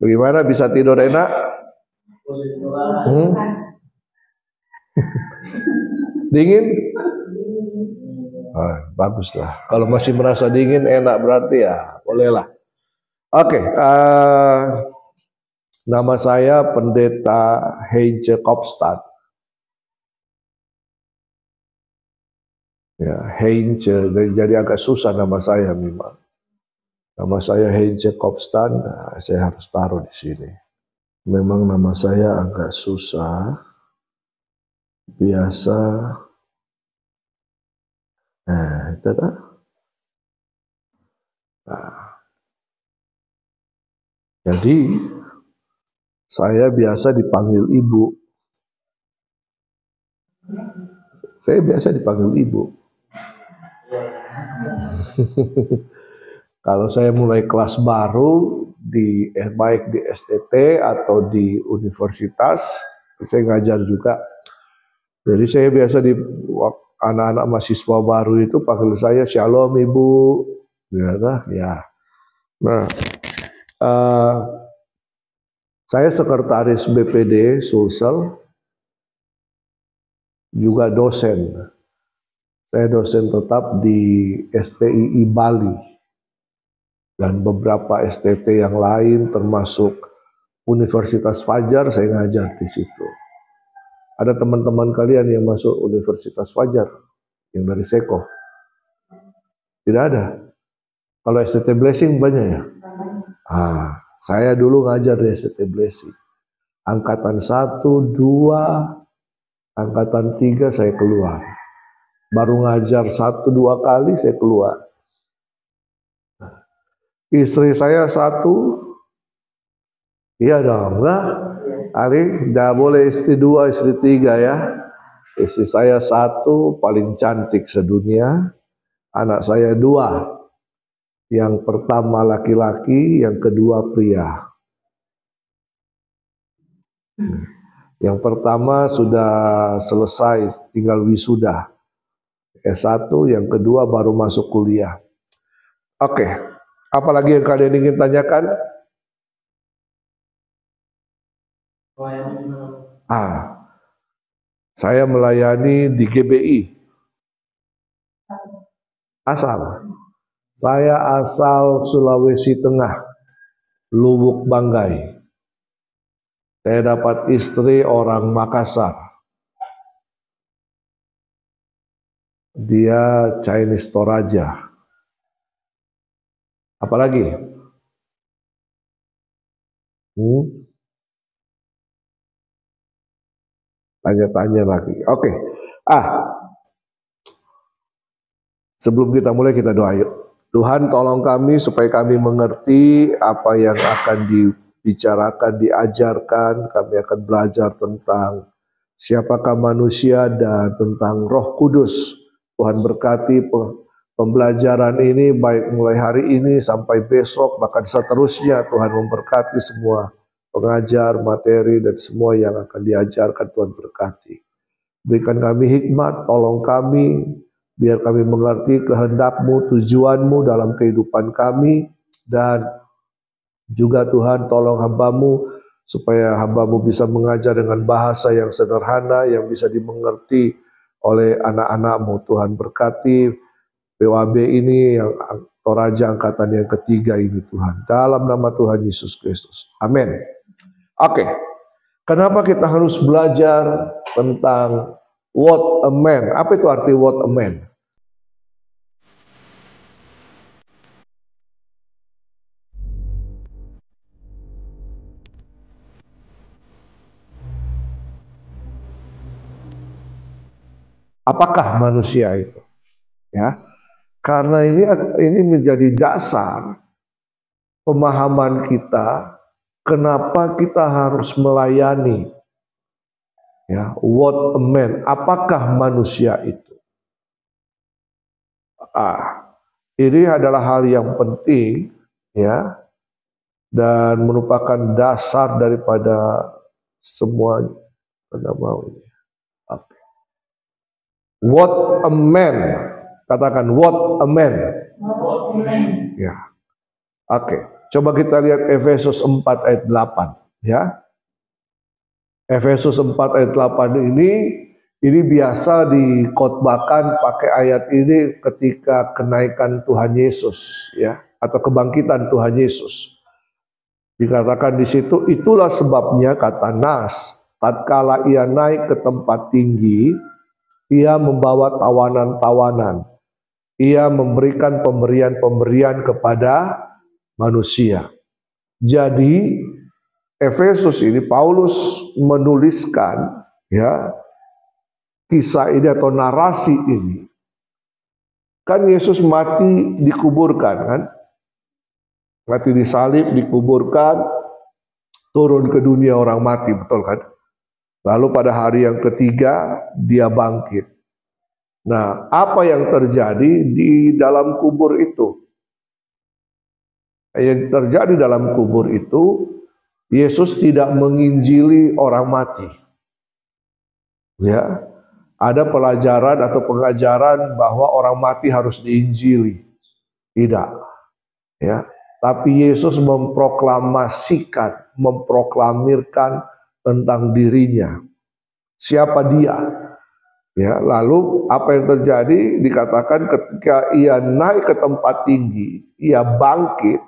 Bagaimana bisa tidur enak? Dingin? Baguslah. Kalau masih merasa dingin enak berarti ya bolehlah. Oke, nama saya Pendeta Heinze Kopstad. Ya, Heinze, jadi agak susah nama saya memang. Nama saya Heinze Kopstad, nah, saya harus taruh di sini. Memang nama saya agak susah. Biasa. Nah, itu tak? Nah. Jadi saya biasa dipanggil ibu. Saya biasa dipanggil ibu. Kalau saya mulai kelas baru baik di STT atau di universitas, saya ngajar juga. Jadi saya biasa di anak-anak mahasiswa baru itu panggil saya Shalom Ibu. Ya. Nah, saya sekretaris BPD Sulsel, juga dosen. Saya dosen tetap di STII Bali dan beberapa STT yang lain termasuk Universitas Fajar, saya ngajar di situ. Ada teman-teman kalian yang masuk Universitas Fajar yang dari Seko? Tidak ada. Kalau STT Blessing banyak ya? Saya dulu ngajar di STT Blessing. Angkatan 1, 2, angkatan 3 saya keluar. Baru ngajar 1-2 kali saya keluar. Istri saya 1, iya dong, enggak? Ali, tidak boleh istri 2, istri 3 ya. Istri saya 1, paling cantik sedunia. Anak saya 2. Yang pertama laki-laki, yang kedua pria. Yang pertama sudah selesai, tinggal wisuda. S1, yang kedua baru masuk kuliah. Oke, apalagi yang kalian ingin tanyakan? Saya melayani di GBI. Saya asal Sulawesi Tengah, Lubuk Banggai. Saya dapat istri orang Makassar. Dia Chinese Toraja. Apalagi? Tanya-tanya lagi. Oke. Sebelum kita mulai, kita doa yuk. Tuhan, tolong kami supaya kami mengerti apa yang akan dibicarakan, diajarkan. Kami akan belajar tentang siapakah manusia dan tentang Roh Kudus. Tuhan berkati pembelajaran ini baik mulai hari ini sampai besok bahkan seterusnya. Tuhan memberkati semua pengajar, materi dan semua yang akan diajarkan. Tuhan berkati. Berikan kami hikmat, tolong kami biar kami mengerti kehendak-Mu, tujuan-Mu dalam kehidupan kami. Dan juga Tuhan tolong hamba-Mu supaya hamba-Mu bisa mengajar dengan bahasa yang sederhana, yang bisa dimengerti oleh anak-anak-Mu. Tuhan berkati PWB ini yang Toraja angkatan yang ketiga ini Tuhan. Dalam nama Tuhan Yesus Kristus. Amin. Oke. Kenapa kita harus belajar tentang what a man? Apa itu arti what a man? Apakah manusia itu? Ya, karena ini menjadi dasar pemahaman kita. Kenapa kita harus melayani? Ya, what a man? Apakah manusia itu? Ini adalah hal yang penting, ya, dan merupakan dasar daripada semua ini. Okay. What a man. Katakan what a man. Ya. Oke. Coba kita lihat Efesus 4 ayat 8 ya. Efesus 4 ayat 8 ini biasa dikhotbahkan pakai ayat ini ketika kenaikan Tuhan Yesus ya, atau kebangkitan Tuhan Yesus. Dikatakan di situ, itulah sebabnya kata Nas, tatkala ia naik ke tempat tinggi, ia membawa tawanan-tawanan. Ia memberikan pemberian-pemberian kepada manusia. Jadi Efesus ini Paulus menuliskan ya kisah ini atau narasi ini. Kan Yesus mati dikuburkan kan? Mati disalib, dikuburkan, turun ke dunia orang mati, betul kan? Lalu pada hari yang ketiga dia bangkit. Nah, apa yang terjadi di dalam kubur itu? Yang terjadi dalam kubur itu, Yesus tidak menginjili orang mati. Ya, ada pelajaran atau pengajaran bahwa orang mati harus diinjili. Tidak. Ya, tapi Yesus memproklamasikan, memproklamirkan tentang dirinya. Siapa dia? Ya, lalu apa yang terjadi? Dikatakan ketika ia naik ke tempat tinggi, ia bangkit,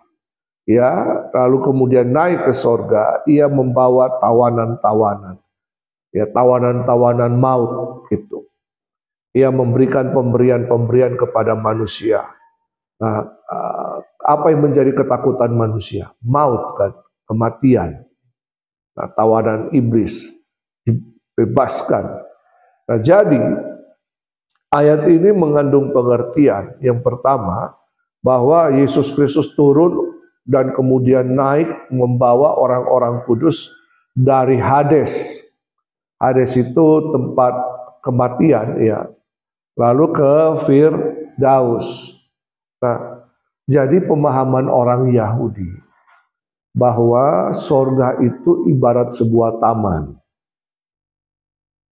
ya, lalu kemudian naik ke sorga, ia membawa tawanan-tawanan, ya, tawanan-tawanan maut itu. Ia memberikan pemberian-pemberian kepada manusia. Nah, apa yang menjadi ketakutan manusia? Maut kan, kematian. Nah, tawanan iblis dibebaskan. Nah, jadi ayat ini mengandung pengertian yang pertama bahwa Yesus Kristus turun dan kemudian naik membawa orang-orang kudus dari Hades. Hades itu tempat kematian ya. Lalu ke Firdaus. Nah, jadi pemahaman orang Yahudi bahwa sorga itu ibarat sebuah taman.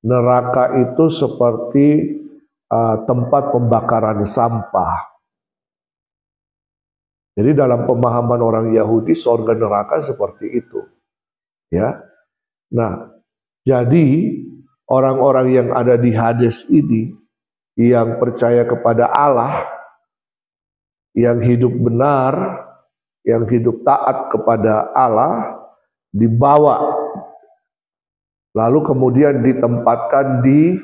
Neraka itu seperti tempat pembakaran sampah. Jadi dalam pemahaman orang Yahudi, sorga neraka seperti itu. Ya. Nah, jadi orang-orang yang ada di Hades ini, yang percaya kepada Allah, yang hidup benar, yang hidup taat kepada Allah, dibawa lalu kemudian ditempatkan di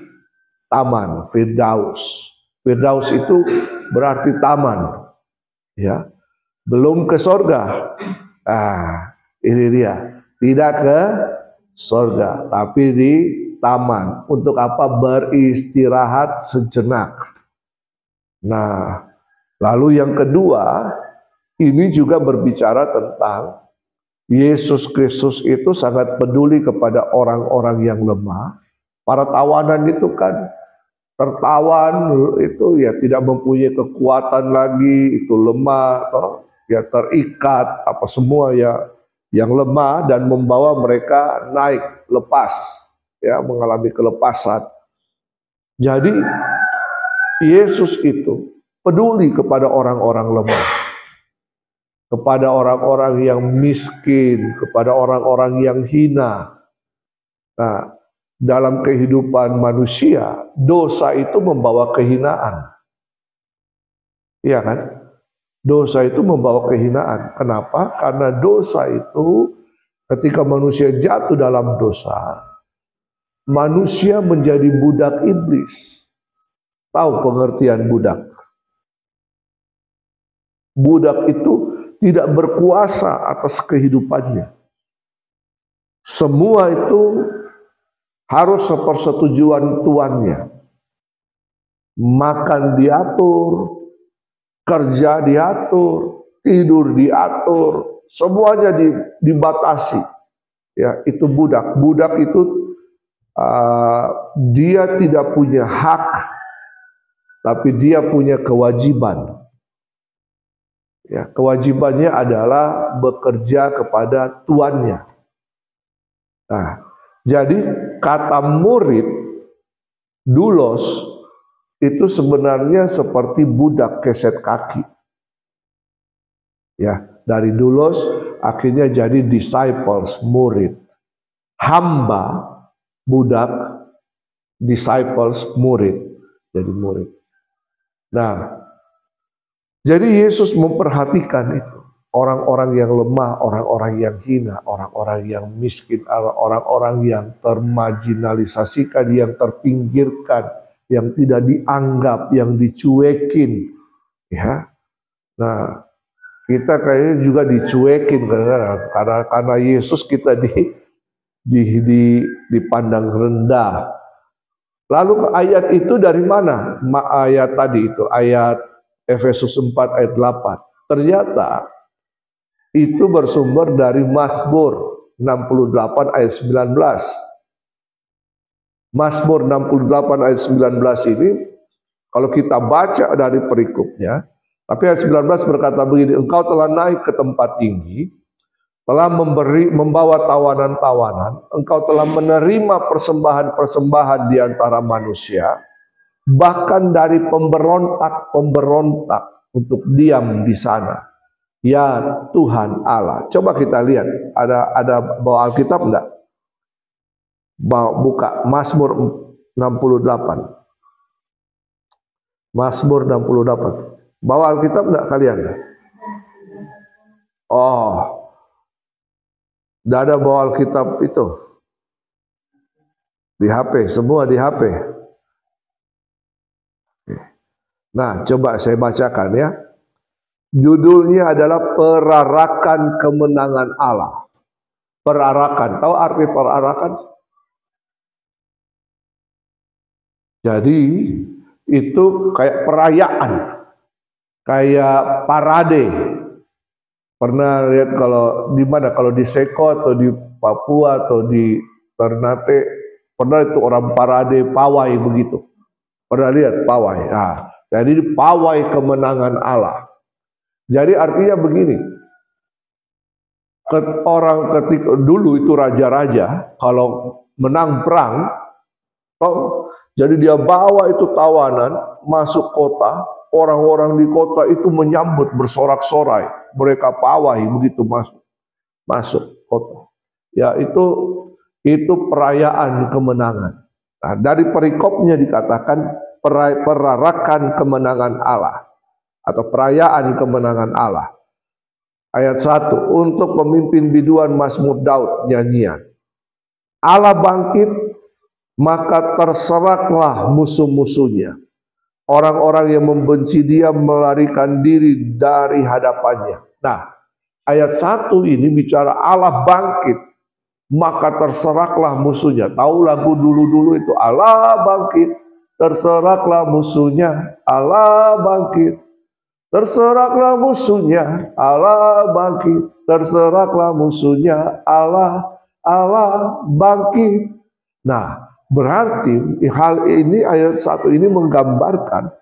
taman Firdaus. Firdaus itu berarti taman, ya. Belum ke sorga. Ini dia. Tidak ke sorga, tapi di taman. Untuk apa? Beristirahat sejenak. Nah, lalu yang kedua, ini juga berbicara tentang Yesus Kristus itu sangat peduli kepada orang-orang yang lemah. Para tawanan itu kan tertawan itu ya tidak mempunyai kekuatan lagi, itu lemah, ya terikat apa semua ya yang lemah dan membawa mereka naik lepas, ya mengalami kelepasan. Jadi Yesus itu peduli kepada orang-orang lemah, kepada orang-orang yang miskin, kepada orang-orang yang hina. Nah, dalam kehidupan manusia, dosa itu membawa kehinaan. Iya kan? Dosa itu membawa kehinaan. Kenapa? Karena dosa itu ketika manusia jatuh dalam dosa, manusia menjadi budak iblis. Tahu pengertian budak? Budak itu tidak berkuasa atas kehidupannya. Semua itu harus sepersetujuan tuannya. Makan diatur, kerja diatur, tidur diatur, semuanya dibatasi. Ya, itu budak. Budak itu dia tidak punya hak, tapi dia punya kewajiban. Ya, kewajibannya adalah bekerja kepada tuannya. Nah, jadi kata murid, doulos, itu sebenarnya seperti budak keset kaki. Ya, Dari doulos akhirnya jadi disciples, murid. Hamba, budak, disciples, murid. Jadi murid. Nah, jadi Yesus memperhatikan itu. Orang-orang yang lemah, orang-orang yang hina, orang-orang yang miskin, orang-orang yang termarginalisasikan, yang terpinggirkan, yang tidak dianggap, yang dicuekin. Ya, nah kita kayaknya juga dicuekin karena Yesus kita dipandang rendah. Lalu ayat itu dari mana? Ayat tadi itu, ayat Efesus 4 ayat 8. Ternyata itu bersumber dari Mazmur 68 ayat 19. Mazmur 68 ayat 19 ini kalau kita baca dari perikopnya, tapi ayat 19 berkata begini, engkau telah naik ke tempat tinggi, telah membawa tawanan-tawanan, engkau telah menerima persembahan-persembahan di antara manusia, bahkan dari pemberontak-pemberontak untuk diam di sana. Ya Tuhan Allah. Coba kita lihat, ada bawa Alkitab enggak? Buka Mazmur 68. Mazmur 68. Bawa Alkitab enggak kalian? Oh, tidak ada bawa Alkitab itu. Di HP, semua di HP. Nah, coba saya bacakan ya. Judulnya adalah Perarakan Kemenangan Allah. Perarakan, tahu arti perarakan? Jadi itu kayak perayaan, kayak parade. Pernah lihat kalau di mana? Kalau di Seko atau di Papua atau di Ternate, pernah itu orang parade pawai begitu. Pernah lihat pawai? Nah, jadi pawai kemenangan Allah. Jadi artinya begini, orang ketika dulu itu raja-raja kalau menang perang, jadi dia bawa itu tawanan masuk kota, orang-orang di kota itu menyambut bersorak-sorai, mereka pawai begitu masuk kota. Ya itu perayaan kemenangan. Nah, dari perikopnya dikatakan perarakan kemenangan Allah. Atau perayaan kemenangan Allah. Ayat 1, untuk pemimpin biduan Mazmur Daud nyanyian. Allah bangkit, maka terseraklah musuh-musuhnya. Orang-orang yang membenci dia melarikan diri dari hadapannya. Nah, ayat 1 ini bicara Allah bangkit, maka terseraklah musuhnya. Tahu lagu dulu-dulu itu, Allah bangkit, terseraklah musuhnya, Allah bangkit. Terseraklah musuhnya, Allah bangkit. Terseraklah musuhnya, Allah bangkit. Nah, berarti hal ini ayat 1 ini menggambarkan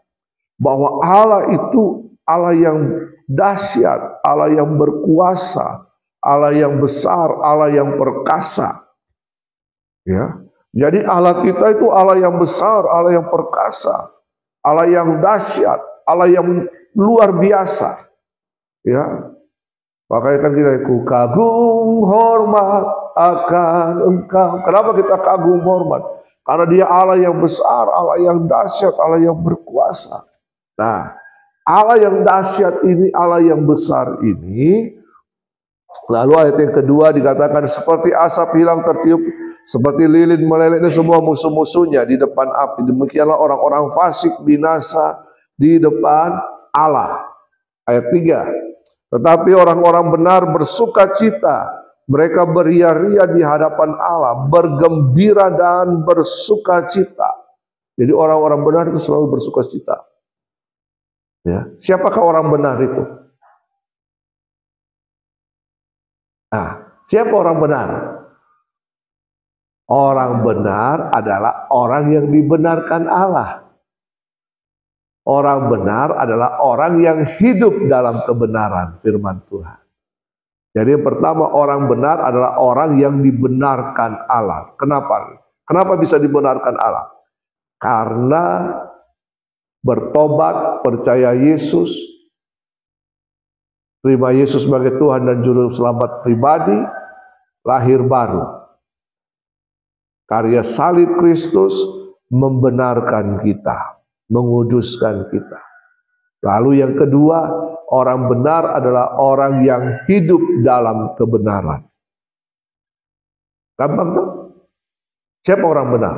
bahwa Allah itu Allah yang dahsyat, Allah yang berkuasa, Allah yang besar, Allah yang perkasa. Ya. Jadi Allah kita itu Allah yang besar, Allah yang perkasa, Allah yang dahsyat, Allah yang luar biasa, ya. Makanya kan kita kagum hormat akan Engkau. Kenapa kita kagum hormat? Karena Dia Allah yang besar, Allah yang dahsyat, Allah yang berkuasa. Nah, Allah yang dahsyat ini, Allah yang besar ini. Lalu ayat yang kedua dikatakan seperti asap hilang tertiup, seperti lilin melelehnya semua musuh-musuhnya di depan api. Demikianlah orang-orang fasik binasa di depan Allah. Ayat 3. Tetapi orang-orang benar bersuka cita, mereka beria-ria di hadapan Allah, bergembira dan bersuka cita. Jadi orang-orang benar itu selalu bersuka cita. Ya. Siapakah orang benar itu? Nah, siapa orang benar? Orang benar adalah orang yang dibenarkan Allah. Orang benar adalah orang yang hidup dalam kebenaran firman Tuhan. Jadi yang pertama, orang benar adalah orang yang dibenarkan Allah. Kenapa? Kenapa bisa dibenarkan Allah? Karena bertobat, percaya Yesus, terima Yesus sebagai Tuhan dan Juru Selamat pribadi, lahir baru. Karya salib Kristus membenarkan kita, menguduskan kita. Lalu yang kedua, orang benar adalah orang yang hidup dalam kebenaran. Gampang tuh? Siapa orang benar?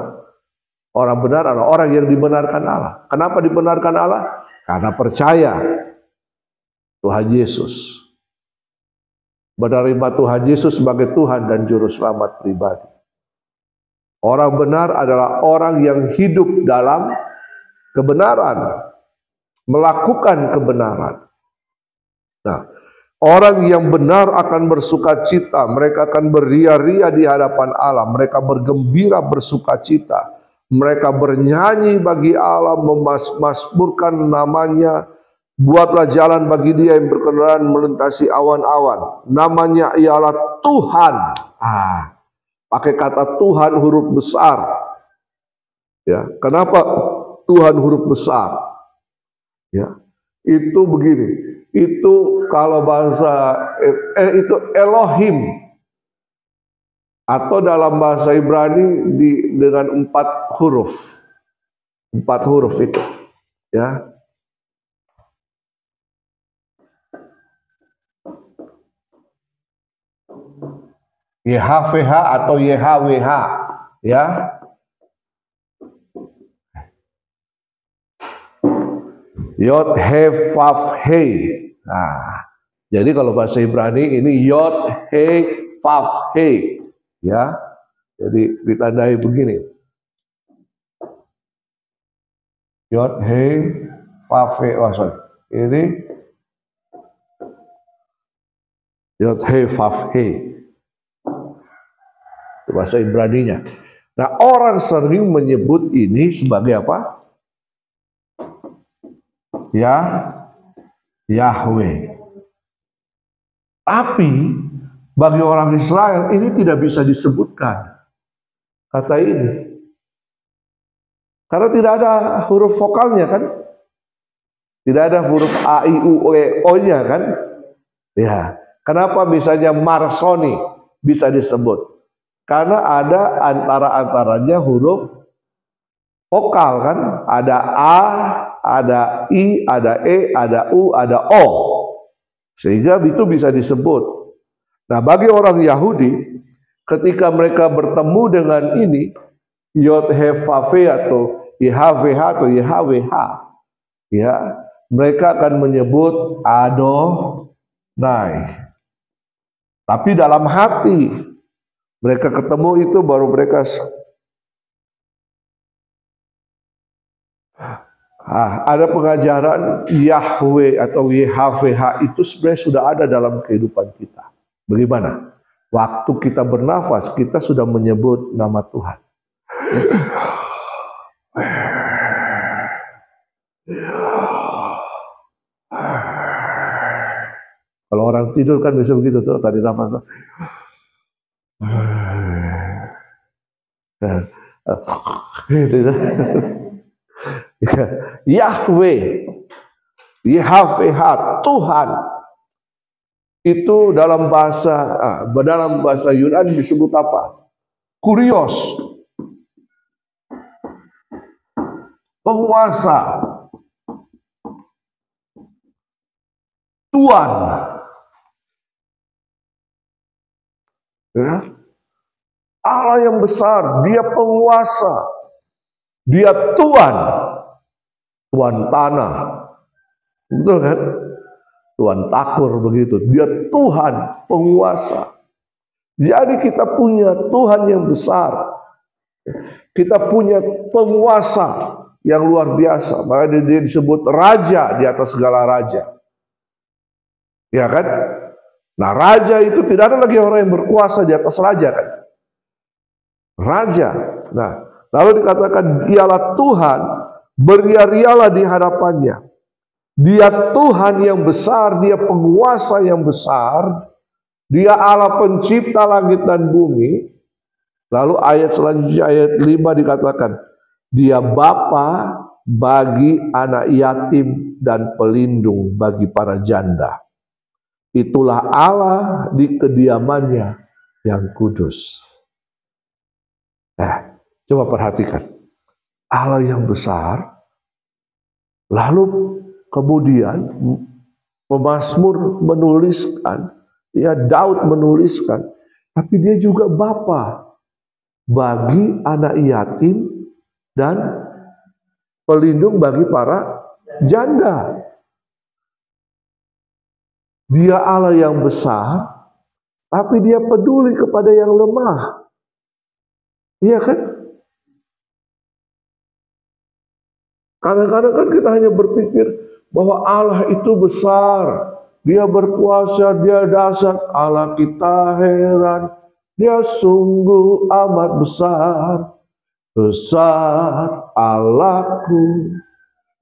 Orang benar adalah orang yang dibenarkan Allah. Kenapa dibenarkan Allah? Karena percaya Tuhan Yesus. Menerima Tuhan Yesus sebagai Tuhan dan Juru Selamat pribadi. Orang benar adalah orang yang hidup dalam kebenaran, melakukan kebenaran. Nah, orang yang benar akan bersuka cita, mereka akan beria-ria di hadapan Allah, mereka bergembira bersuka cita, mereka bernyanyi bagi Allah, memasmurkan namanya. Buatlah jalan bagi dia yang berkendaraan melintasi awan-awan. Namanya ialah Tuhan. Pakai kata Tuhan huruf besar. Ya, kenapa Tuhan huruf besar? Ya, itu begini. Itu kalau bahasa itu Elohim, atau dalam bahasa Ibrani dengan 4 huruf. 4 huruf itu. Ya. YHWH atau YHWH, ya. Yod He Vav He. Nah, jadi kalau bahasa Ibrani ini Yod He Vav He, ya. Jadi ditandai begini. Yod He Vav He. Oh, sorry. Ini Yod He Vav He. Bahasa Ibraninya. Nah, orang sering menyebut ini sebagai apa? Yahweh. Tapi bagi orang Israel ini tidak bisa disebutkan kata ini. Karena tidak ada huruf vokalnya kan? Tidak ada huruf A, I, U, E, O-nya kan? Ya. Kenapa misalnya Marsoni bisa disebut? Karena ada antara-antaranya huruf vokal kan, ada A, ada I, ada E, ada U, ada O, sehingga itu bisa disebut. Nah, bagi orang Yahudi, ketika mereka bertemu dengan ini, Yod He Vav He atau YHWH atau YHWH, ya, mereka akan menyebut Adonai. Tapi dalam hati mereka ketemu itu baru mereka ada pengajaran Yahweh atau YHWH itu sebenarnya sudah ada dalam kehidupan kita. Bagaimana? Waktu kita bernafas, kita sudah menyebut nama Tuhan. Kalau orang tidur kan bisa begitu tuh, tadi nafas. Yahweh, YHWH, Tuhan. Itu dalam bahasa Yunani disebut apa? Kurios, penguasa, Tuhan. Ya. Allah yang besar, dia penguasa, dia Tuhan, Tuhan tanah, betul kan? Tuhan takur begitu, dia Tuhan penguasa. Jadi kita punya Tuhan yang besar, kita punya penguasa yang luar biasa, makanya dia disebut raja di atas segala raja, ya kan? Nah, raja itu tidak ada lagi orang yang berkuasa di atas raja kan? Raja. Nah, lalu dikatakan dialah Tuhan, beria-rialah di hadapannya. Dia Tuhan yang besar, dia penguasa yang besar, dia Allah pencipta langit dan bumi. Lalu ayat selanjutnya ayat 5 dikatakan, dia bapa bagi anak yatim dan pelindung bagi para janda. Itulah Allah di kediamannya yang kudus. Coba perhatikan. Allah yang besar, lalu kemudian pemazmur menuliskan, ya Daud menuliskan, tapi dia juga Bapa bagi anak yatim dan pelindung bagi para janda. Dia Allah yang besar, tapi dia peduli kepada yang lemah. Iya kan? Kadang-kadang kan kita hanya berpikir bahwa Allah itu besar, dia berkuasa, dia dahsyat. Allah kita heran, dia sungguh amat besar. Besar Allahku,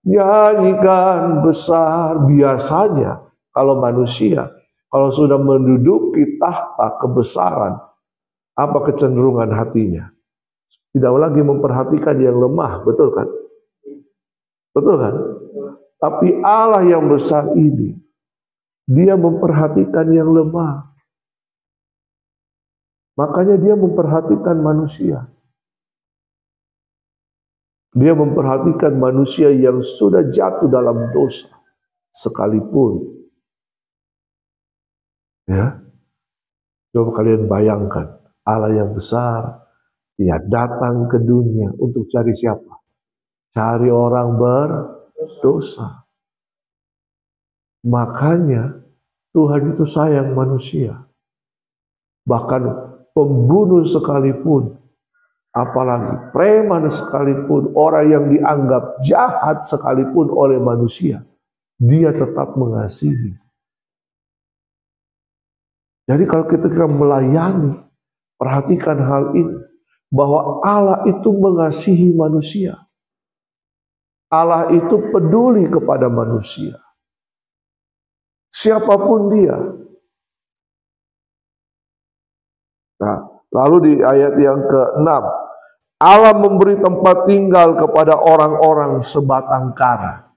nyanyikan besar. Biasanya kalau manusia, kalau sudah menduduki tahta kebesaran, apa kecenderungan hatinya? Tidak lagi memperhatikan yang lemah, betul kan? Betul kan? Tapi Allah yang besar ini, dia memperhatikan yang lemah. Makanya dia memperhatikan manusia. Dia memperhatikan manusia yang sudah jatuh dalam dosa sekalipun. Ya. Coba kalian bayangkan, Allah yang besar, dia datang ke dunia untuk cari siapa? Cari orang berdosa. Makanya Tuhan itu sayang manusia. Bahkan pembunuh sekalipun, apalagi preman sekalipun, orang yang dianggap jahat sekalipun oleh manusia, dia tetap mengasihi. Jadi kalau kita melayani, perhatikan hal ini, bahwa Allah itu mengasihi manusia. Allah itu peduli kepada manusia. Siapapun dia. Nah, lalu di ayat yang ke-6, Allah memberi tempat tinggal kepada orang-orang sebatang kara.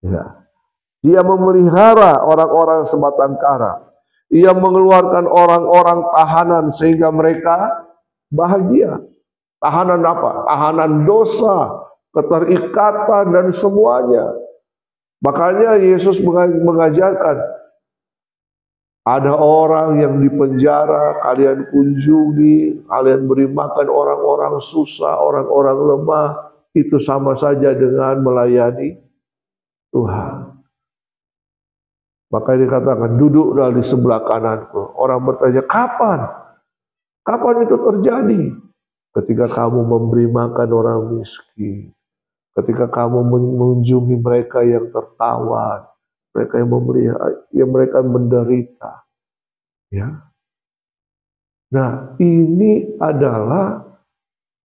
Ya. Dia memelihara orang-orang sebatang kara. Ia mengeluarkan orang-orang tahanan sehingga mereka bahagia. Tahanan apa? Tahanan dosa, keterikatan dan semuanya. Makanya Yesus mengajarkan, ada orang yang di penjara, kalian kunjungi, kalian beri makan orang-orang susah, orang-orang lemah, itu sama saja dengan melayani Tuhan. Makanya dikatakan, duduklah di sebelah kananku. Orang bertanya, kapan? Kapan itu terjadi? Ketika kamu memberi makan orang miskin, ketika kamu mengunjungi mereka yang tertawan, mereka yang memberi, yang mereka menderita. Ya. Nah, ini adalah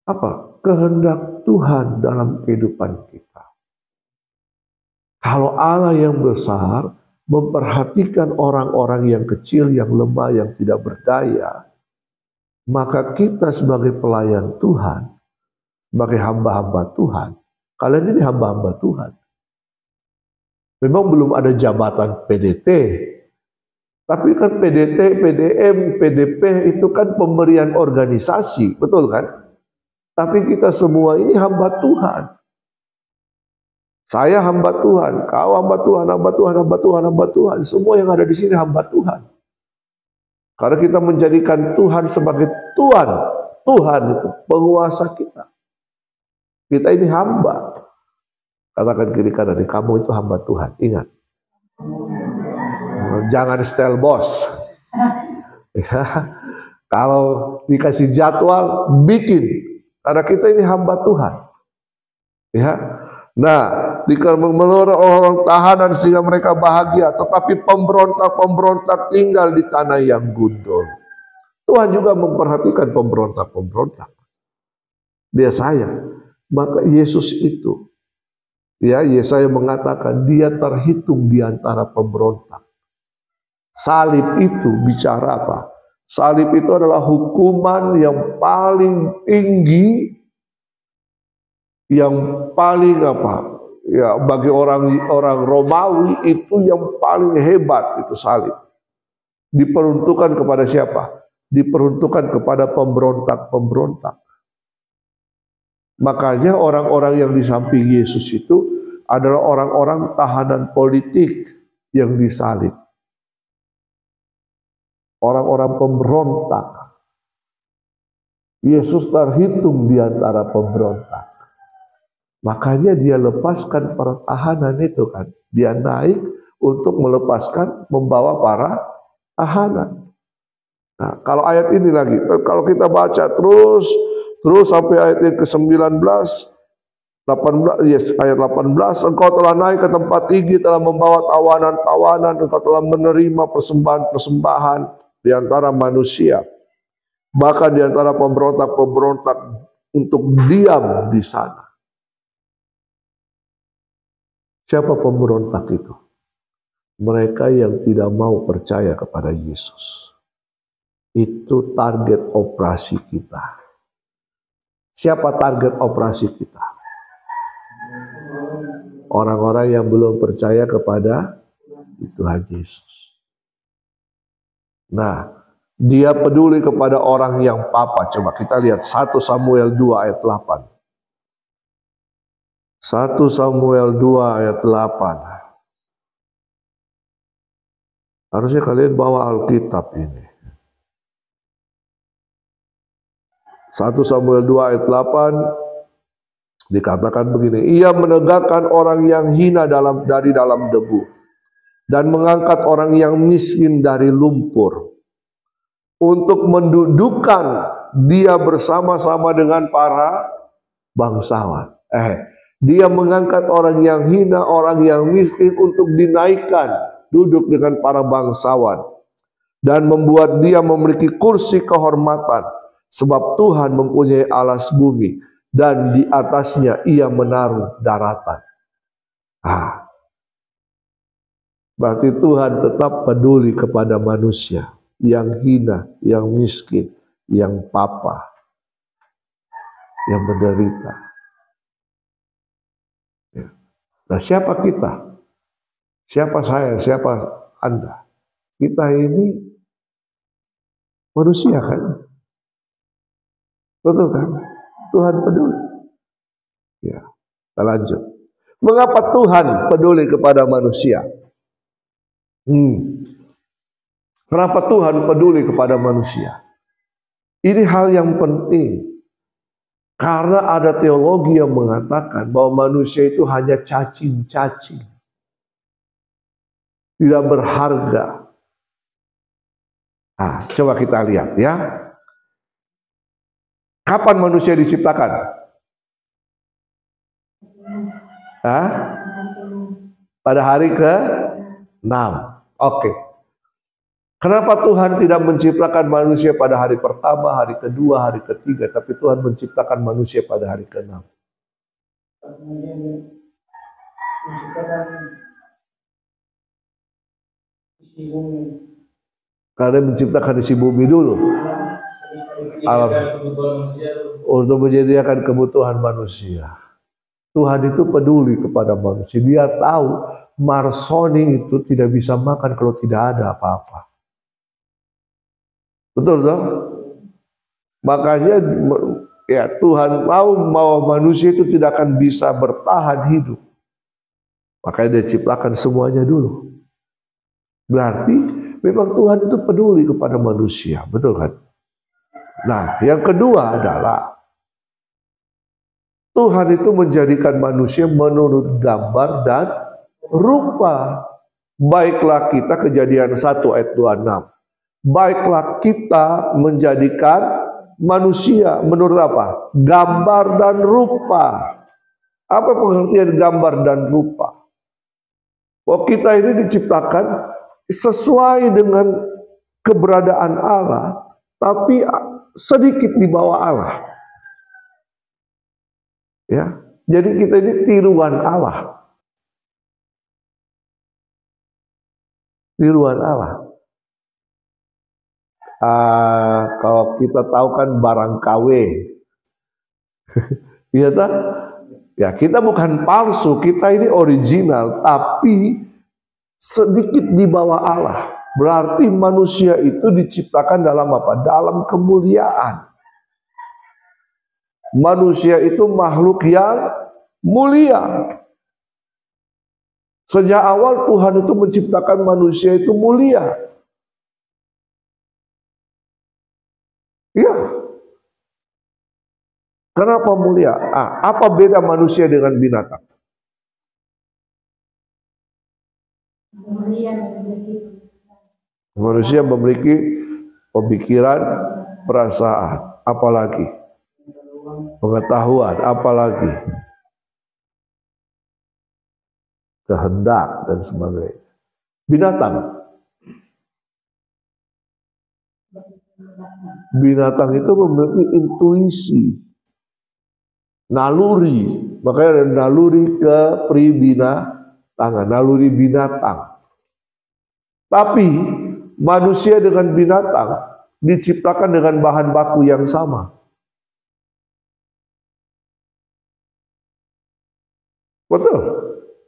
apa? Kehendak Tuhan dalam kehidupan kita. Kalau Allah yang besar memperhatikan orang-orang yang kecil, yang lemah, yang tidak berdaya, maka kita sebagai pelayan Tuhan, sebagai hamba-hamba Tuhan, kalian ini hamba-hamba Tuhan. Memang belum ada jabatan PDT, tapi kan PDT, PDM, PDP itu kan pemberian organisasi, betul kan? Tapi kita semua ini hamba Tuhan. Saya hamba Tuhan, kau hamba Tuhan, hamba Tuhan, hamba Tuhan, hamba Tuhan. Semua yang ada di sini hamba Tuhan. Karena kita menjadikan Tuhan sebagai Tuhan. Tuhan itu penguasa kita. Kita ini hamba. Katakan kiri kanan, kamu itu hamba Tuhan. Ingat. Jangan style bos. Ya. Kalau dikasih jadwal, bikin. Karena kita ini hamba Tuhan. Ya. Nah, mengeluarkan orang tahanan sehingga mereka bahagia, tetapi pemberontak-pemberontak tinggal di tanah yang gundul. Tuhan juga memperhatikan pemberontak-pemberontak. Dia sayang. Maka Yesus itu, ya Yesaya mengatakan dia terhitung di antara pemberontak. Salib itu bicara apa? Salib itu adalah hukuman yang paling tinggi, yang paling apa? Ya, bagi orang Romawi itu yang paling hebat itu salib. Diperuntukkan kepada siapa? Diperuntukkan kepada pemberontak-pemberontak. Makanya orang-orang yang di samping Yesus itu adalah orang-orang tahanan politik yang disalib. Orang-orang pemberontak. Yesus terhitung di antara pemberontak. Makanya dia lepaskan para tahanan itu kan. Dia naik untuk melepaskan, membawa para tahanan. Nah, kalau ayat ini lagi, kalau kita baca terus sampai ayat yang ke-19, 18, yes, ayat 18, engkau telah naik ke tempat tinggi, telah membawa tawanan-tawanan, engkau telah menerima persembahan-persembahan di antara manusia, bahkan di antara pemberontak-pemberontak untuk diam di sana. Siapa pemberontak itu? Mereka yang tidak mau percaya kepada Yesus. Itu target operasi kita. Siapa target operasi kita? Orang-orang yang belum percaya kepada Tuhan Yesus. Nah, dia peduli kepada orang yang papa. Coba kita lihat 1 Samuel 2 ayat 8. 1 Samuel 2 ayat 8. Harusnya kalian bawa Alkitab ini. 1 Samuel 2 ayat 8 dikatakan begini, ia menegakkan orang yang hina dari dalam debu dan mengangkat orang yang miskin dari lumpur untuk mendudukkan dia bersama-sama dengan para bangsawan. Dia mengangkat orang yang hina, orang yang miskin untuk dinaikkan, duduk dengan para bangsawan dan membuat dia memiliki kursi kehormatan. Sebab Tuhan mempunyai alas bumi dan di atasnya ia menaruh daratan. Berarti Tuhan tetap peduli kepada manusia yang hina, yang miskin, yang papa, yang menderita. Nah, siapa kita? Siapa saya? Siapa Anda? Kita ini manusia kan? Betul kan? Tuhan peduli. Ya, kita lanjut. Mengapa Tuhan peduli kepada manusia? Kenapa Tuhan peduli kepada manusia? Ini hal yang penting. Karena ada teologi yang mengatakan bahwa manusia itu hanya cacing-cacing. Tidak berharga. Nah, coba kita lihat ya. Kapan manusia diciptakan? Pada hari ke-6. Oke. Kenapa Tuhan tidak menciptakan manusia pada hari pertama, hari kedua, hari ketiga, tapi Tuhan menciptakan manusia pada hari ke-6? Karena menciptakan isi bumi dulu. Untuk menyediakan kebutuhan manusia. Tuhan itu peduli kepada manusia. Dia tahu Marsoni itu tidak bisa makan kalau tidak ada apa-apa. Betul toh? Makanya ya Tuhan tahu bahwa manusia itu tidak akan bisa bertahan hidup. Makanya dia ciptakan semuanya dulu. Berarti memang Tuhan itu peduli kepada manusia. Betul kan? Nah, yang kedua adalah Tuhan itu menjadikan manusia menurut gambar dan rupa. Baiklah kita, Kejadian 1 ayat 26. Baiklah kita menjadikan manusia menurut apa? Gambar dan rupa. Apa pengertian gambar dan rupa? Bahwa kita ini diciptakan sesuai dengan keberadaan Allah, tapi sedikit di bawah Allah. Ya, jadi kita ini tiruan Allah. Tiruan Allah. Kalau kita tahu kan barang KW, iya tak? Ya, kita bukan palsu, kita ini original, tapi sedikit di bawah Allah. Berarti manusia itu diciptakan dalam apa? Dalam kemuliaan. Manusia itu makhluk yang mulia. Sejak awal Tuhan itu menciptakan manusia itu mulia. Ya. Kenapa mulia? Apa beda manusia dengan binatang? Manusia memiliki pemikiran, perasaan, apalagi pengetahuan, apalagi kehendak dan sebagainya. Binatang itu memiliki intuisi, naluri, makanya ada naluri kepribinatangan, naluri binatang. Tapi manusia dengan binatang diciptakan dengan bahan baku yang sama. Betul.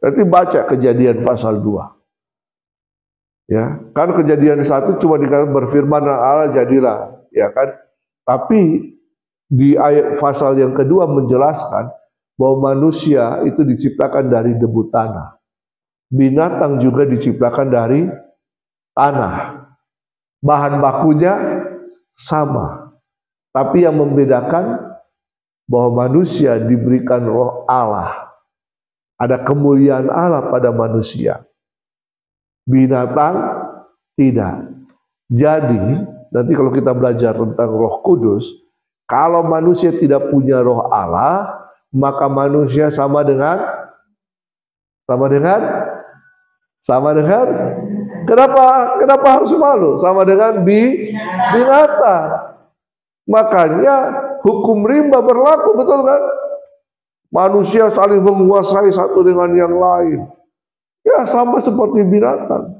Nanti baca Kejadian pasal 2. Ya, kan Kejadian 1 cuma dikatakan berfirman Allah jadilah, ya kan? Tapi di ayat pasal yang kedua menjelaskan bahwa manusia itu diciptakan dari debu tanah. Binatang juga diciptakan dari tanah. Bahan bakunya sama. Tapi yang membedakan bahwa manusia diberikan roh Allah. Ada kemuliaan Allah pada manusia. Binatang tidak. Jadi, nanti kalau kita belajar tentang Roh Kudus, kalau manusia tidak punya roh Allah, maka manusia sama dengan kenapa harus malu? Sama dengan binatang. Makanya hukum rimba berlaku, betul kan? Manusia saling menguasai satu dengan yang lain. Ya, sama seperti binatang.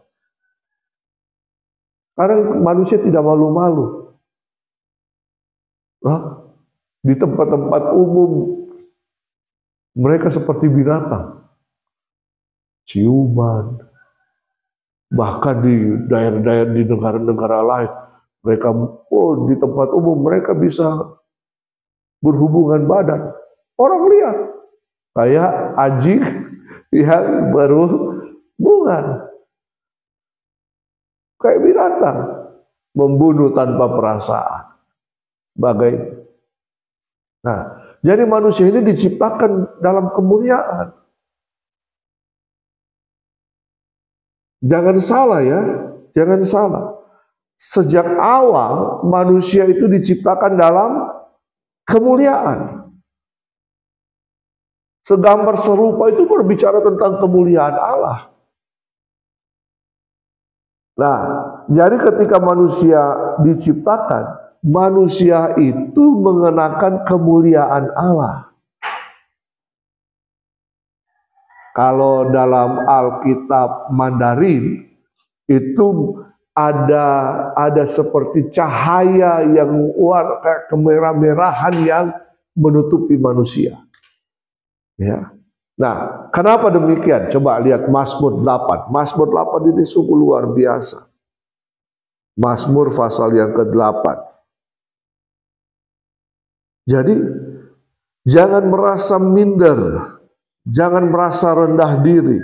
Karena manusia tidak malu-malu. Di tempat-tempat umum mereka seperti binatang. Ciuman. Bahkan di daerah-daerah di negara-negara lain, mereka di tempat umum mereka bisa berhubungan badan. Orang lihat kayak anjing yang berhubungan. Kayak binatang, membunuh tanpa perasaan. Nah, jadi manusia ini diciptakan dalam kemuliaan. Jangan salah ya, jangan salah. Sejak awal manusia itu diciptakan dalam kemuliaan. Segambar serupa itu berbicara tentang kemuliaan Allah. Nah, jadi ketika manusia diciptakan, manusia itu mengenakan kemuliaan Allah. Kalau dalam Alkitab Mandarin itu ada seperti cahaya yang kayak kemerah-merahan yang menutupi manusia. Ya. Nah, kenapa demikian? Coba lihat Mazmur 8. Mazmur 8 ini sungguh luar biasa. Mazmur pasal yang ke-8. Jadi, jangan merasa minder. Jangan merasa rendah diri.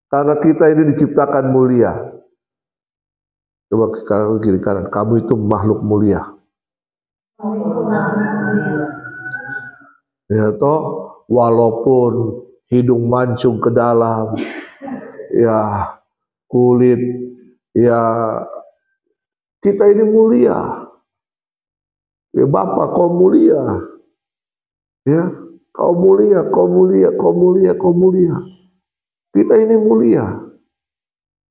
Karena kita ini diciptakan mulia. Coba sekarang kiri kanan. Kamu itu makhluk mulia. Ya toh, walaupun hidung mancung ke dalam, ya kulit, ya kita ini mulia. Ya Bapak, kau mulia. Ya, kau mulia, kau mulia, kau mulia, kau mulia. Kita ini mulia.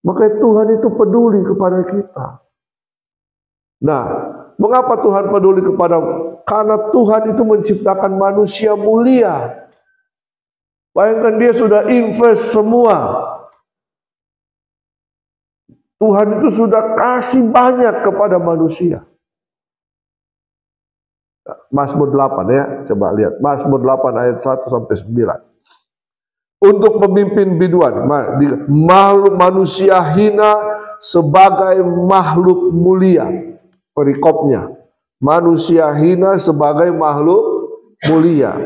Maka Tuhan itu peduli kepada kita. Nah, mengapa Tuhan peduli kepada? Karena Tuhan itu menciptakan manusia mulia. Bayangkan dia sudah invest semua. Tuhan itu sudah kasih banyak kepada manusia. Mazmur 8 ya, coba lihat. Mazmur 8 ayat 1 sampai 9. Untuk pemimpin biduan, makhluk manusia hina sebagai makhluk mulia. Perikopnya, manusia hina sebagai makhluk mulia.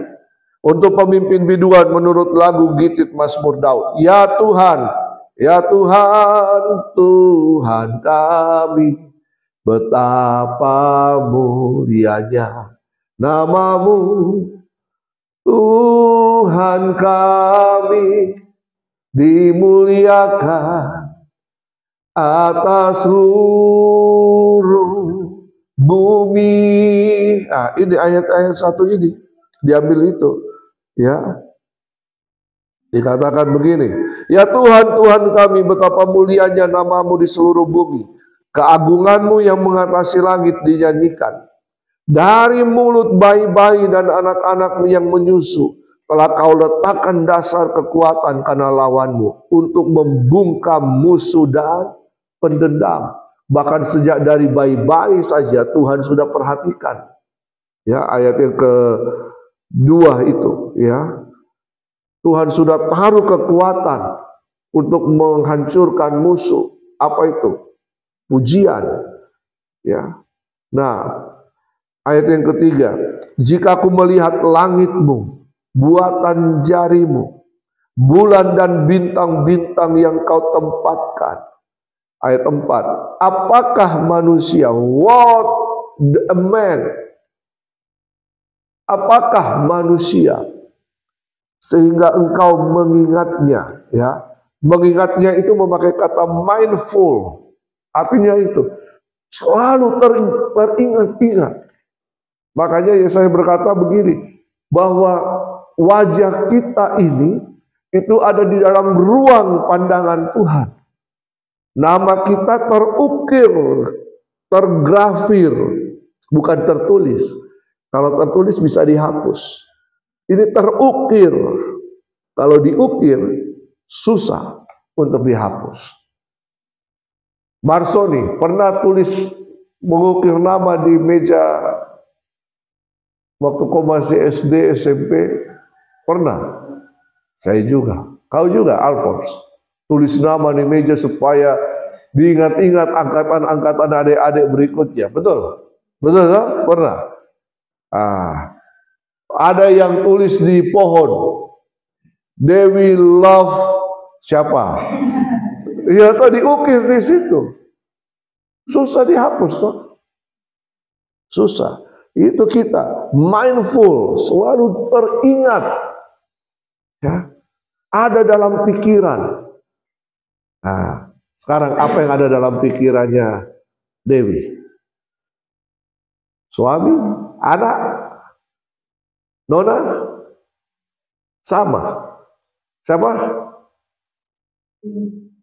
Untuk pemimpin biduan menurut lagu Gitit Mazmur Daud. Ya Tuhan, Tuhan kami, betapa mulianya namamu. Tuhan kami, dimuliakan atas seluruh bumi. Nah, ini ayat-ayat 1 ini diambil itu, ya. Dikatakan begini, ya Tuhan, Tuhan kami, betapa mulianya namamu di seluruh bumi. Keagunganmu yang mengatasi langit dinyanyikan. Dari mulut bayi-bayi dan anak-anak yang menyusu, telah kau letakkan dasar kekuatan karena lawanmu, untuk membungkam musuh dan pendendam. Bahkan sejak dari bayi-bayi saja Tuhan sudah perhatikan. Ya, ayat yang kedua itu, ya. Tuhan sudah taruh kekuatan untuk menghancurkan musuh. Apa itu? Pujian. Ya. Nah, ayat yang ketiga, jika aku melihat langitmu, buatan jarimu, bulan dan bintang-bintang yang kau tempatkan. Ayat 4, apakah manusia? What a man? Apakah manusia? Sehingga engkau mengingatnya, ya. Mengingatnya itu memakai kata mindful. Artinya itu selalu teringat-ingat. Makanya Yesaya berkata begini, bahwa wajah kita ini itu ada di dalam ruang pandangan Tuhan. Nama kita terukir, tergrafir, bukan tertulis. Kalau tertulis bisa dihapus. Ini terukir. Kalau diukir, susah untuk dihapus. Marsoni pernah mengukir nama di meja waktu kau masih SD, SMP. Pernah. Saya juga. Kau juga, Alphonse. Tulis nama di meja supaya diingat-ingat angkatan-angkatan adik-adik berikutnya. Betul? Betul, kan? Pernah. Ada yang tulis di pohon, Dewi love siapa? Ya, tadi diukir di situ. Susah dihapus toh. Susah. Itu kita mindful, selalu teringat. Ya, ada dalam pikiran. Nah, sekarang apa yang ada dalam pikirannya Dewi? Suami, anak, Nona, sama. Siapa?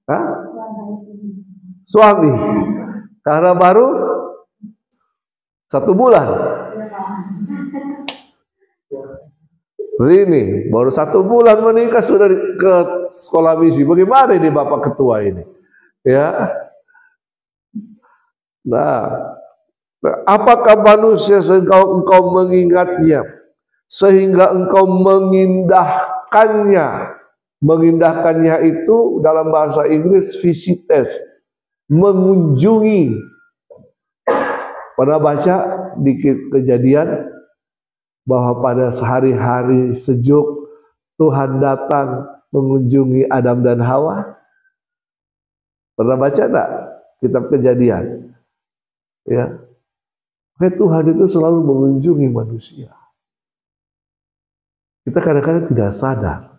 Hah? Suami. Karena baru 1 bulan. Ini baru 1 bulan menikah sudah ke sekolah misi. Bagaimana ini Bapak Ketua ini? Ya. Nah, apakah manusia sehingga engkau mengingatnya, sehingga engkau mengindahkannya? Mengindahkannya itu dalam bahasa Inggris visites, mengunjungi. Pernah baca di Kejadian bahwa pada hari-hari sejuk Tuhan datang mengunjungi Adam dan Hawa? Pernah baca enggak kitab Kejadian? Ya. Tuhan itu selalu mengunjungi manusia. Kita kadang-kadang tidak sadar.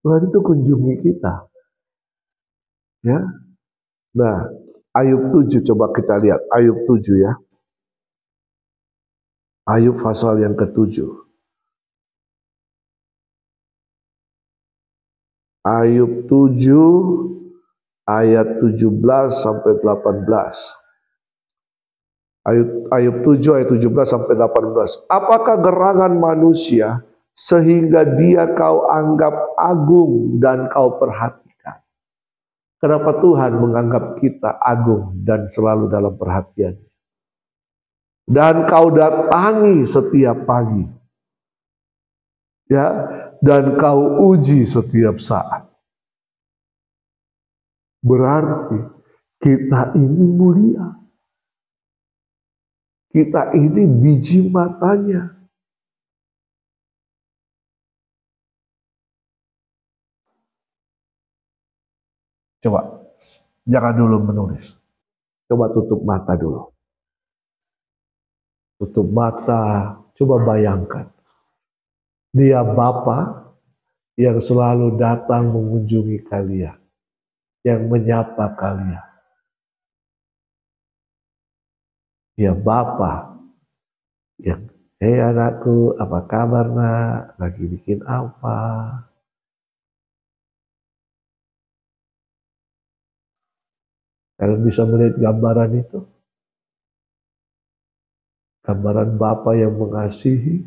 Tuhan itu kunjungi kita. Ya. Nah, Ayub 7 coba kita lihat. Ayub 7 ya. Ayub pasal yang ke-7. Ayub 7 ayat 17 sampai 18. Ayub 7 ayat 17 sampai 18. Apakah gerangan manusia sehingga dia kau anggap agung dan kau perhatikan? Kenapa Tuhan menganggap kita agung dan selalu dalam perhatian? dan kau datangi setiap pagi, ya, dan kau uji setiap saat. Berarti kita ini mulia, kita ini biji matanya. Coba, jangan dulu menulis. Coba tutup mata dulu. Tutup mata, coba bayangkan. Dia Bapa yang selalu datang mengunjungi kalian, yang menyapa kalian. Dia Bapa yang, hei anakku, apa kabar nak? Lagi bikin apa? Kalian bisa melihat gambaran itu? Gambaran Bapa yang mengasihi.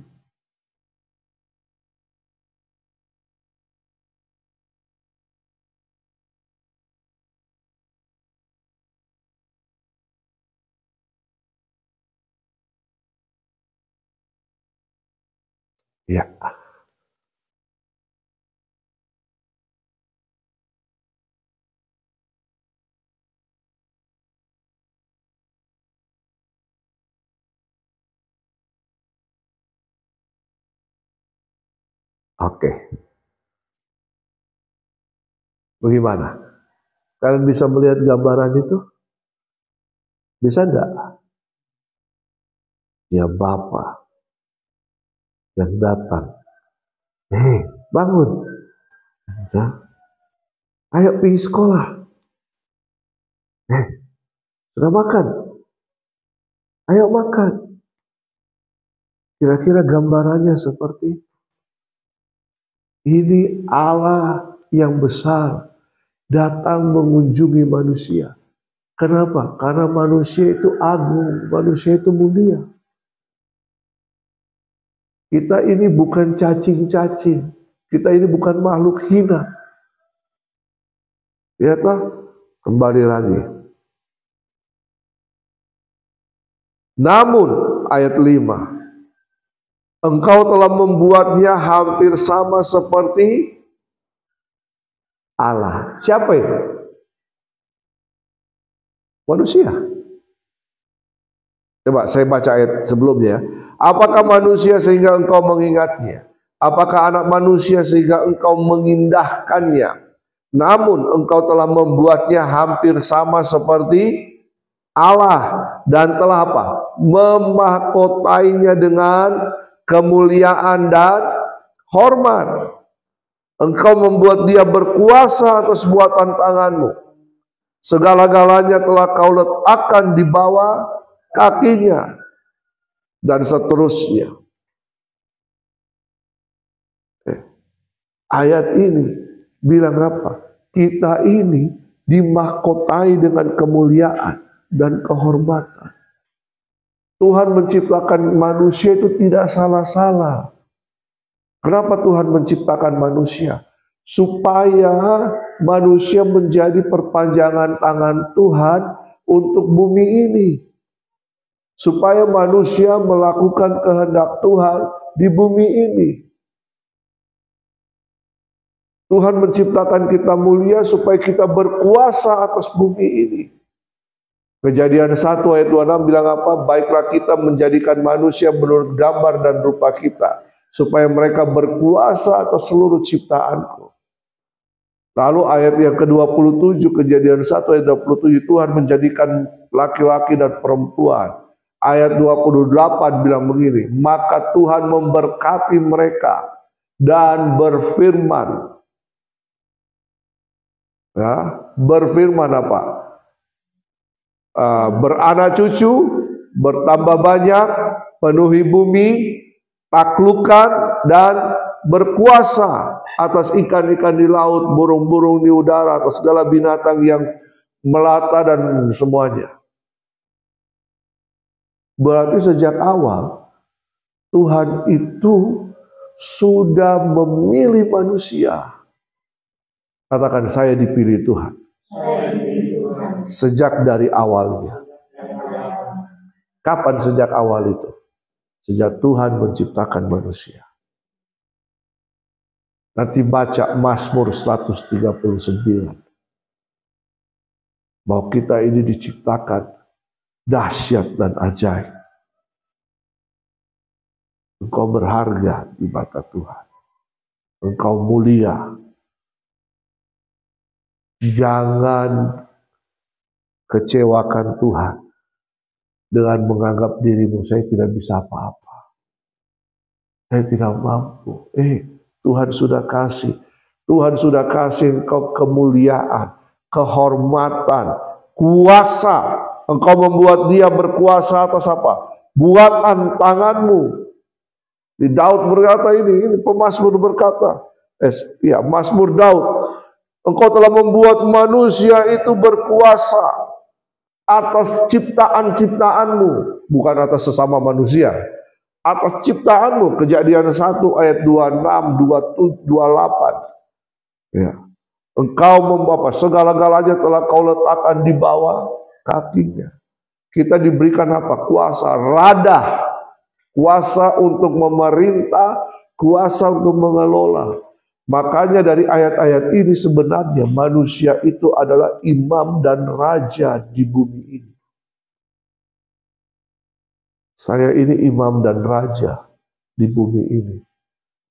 Ya. Oke. Bagaimana? Kalian bisa melihat gambaran itu? Bisa enggak? Ya Bapa yang datang. Hei, bangun. Ayo pergi sekolah. Sudah makan? Ayo makan. Kira-kira gambarannya seperti ini. Allah yang besar datang mengunjungi manusia. Kenapa? Karena manusia itu agung, manusia itu mulia. Kita ini bukan cacing-cacing, kita ini bukan makhluk hina. Ya toh? Kembali lagi. Namun ayat 5, engkau telah membuatnya hampir sama seperti Allah. Siapa itu? Manusia. Coba saya baca ayat sebelumnya. Apakah manusia sehingga engkau mengingatnya? Apakah anak manusia sehingga engkau mengindahkannya? Namun engkau telah membuatnya hampir sama seperti Allah dan telah apa? Memahkotainya dengan kemuliaan dan hormat. Engkau membuat dia berkuasa atas buatan tanganmu. Segala-galanya telah kau letakkan di bawah kakinya. Dan seterusnya. Ayat ini bilang apa? Kita ini dimahkotai dengan kemuliaan dan kehormatan. Tuhan menciptakan manusia itu tidak salah-salah. Kenapa Tuhan menciptakan manusia? Supaya manusia menjadi perpanjangan tangan Tuhan untuk bumi ini. Supaya manusia melakukan kehendak Tuhan di bumi ini. Tuhan menciptakan kita mulia supaya kita berkuasa atas bumi ini. Kejadian 1 ayat 26 bilang apa? Baiklah kita menjadikan manusia menurut gambar dan rupa kita, supaya mereka berkuasa atas seluruh ciptaanku. Lalu ayat yang ke-27, Kejadian 1 ayat 27, Tuhan menjadikan laki-laki dan perempuan. Ayat 28 bilang begini, maka Tuhan memberkati mereka dan berfirman. Ya, berfirman apa? Beranak cucu, bertambah banyak, penuhi bumi, taklukkan dan berkuasa atas ikan-ikan di laut, burung-burung di udara, atas segala binatang yang melata dan semuanya. Berarti sejak awal Tuhan itu sudah memilih manusia. Katakan, saya dipilih Tuhan. Saya dipilih Tuhan. Sejak dari awalnya. Kapan sejak awal itu? Sejak Tuhan menciptakan manusia. Nanti baca Mazmur 139. Bahwa kita ini diciptakan dahsyat dan ajaib. Engkau berharga di mata Tuhan. Engkau mulia. Jangan kecewakan Tuhan dengan menganggap dirimu, saya tidak bisa apa-apa. Saya tidak mampu. Tuhan sudah kasih. Tuhan sudah kasih engkau kemuliaan, kehormatan, kuasa. Engkau membuat dia berkuasa atas apa? Buatan tanganmu. Di Daud berkata ini pemazmur berkata, Mazmur Daud, engkau telah membuat manusia itu berkuasa atas ciptaan-ciptaanmu, bukan atas sesama manusia, atas ciptaanmu. Kejadian 1 ayat 26, 28. Ya. Engkau membawa segala-galanya telah kau letakkan di bawah kakinya. Kita diberikan apa? Kuasa radah, kuasa untuk memerintah, kuasa untuk mengelola. Makanya dari ayat-ayat ini sebenarnya manusia itu adalah imam dan raja di bumi ini. Saya ini imam dan raja di bumi ini.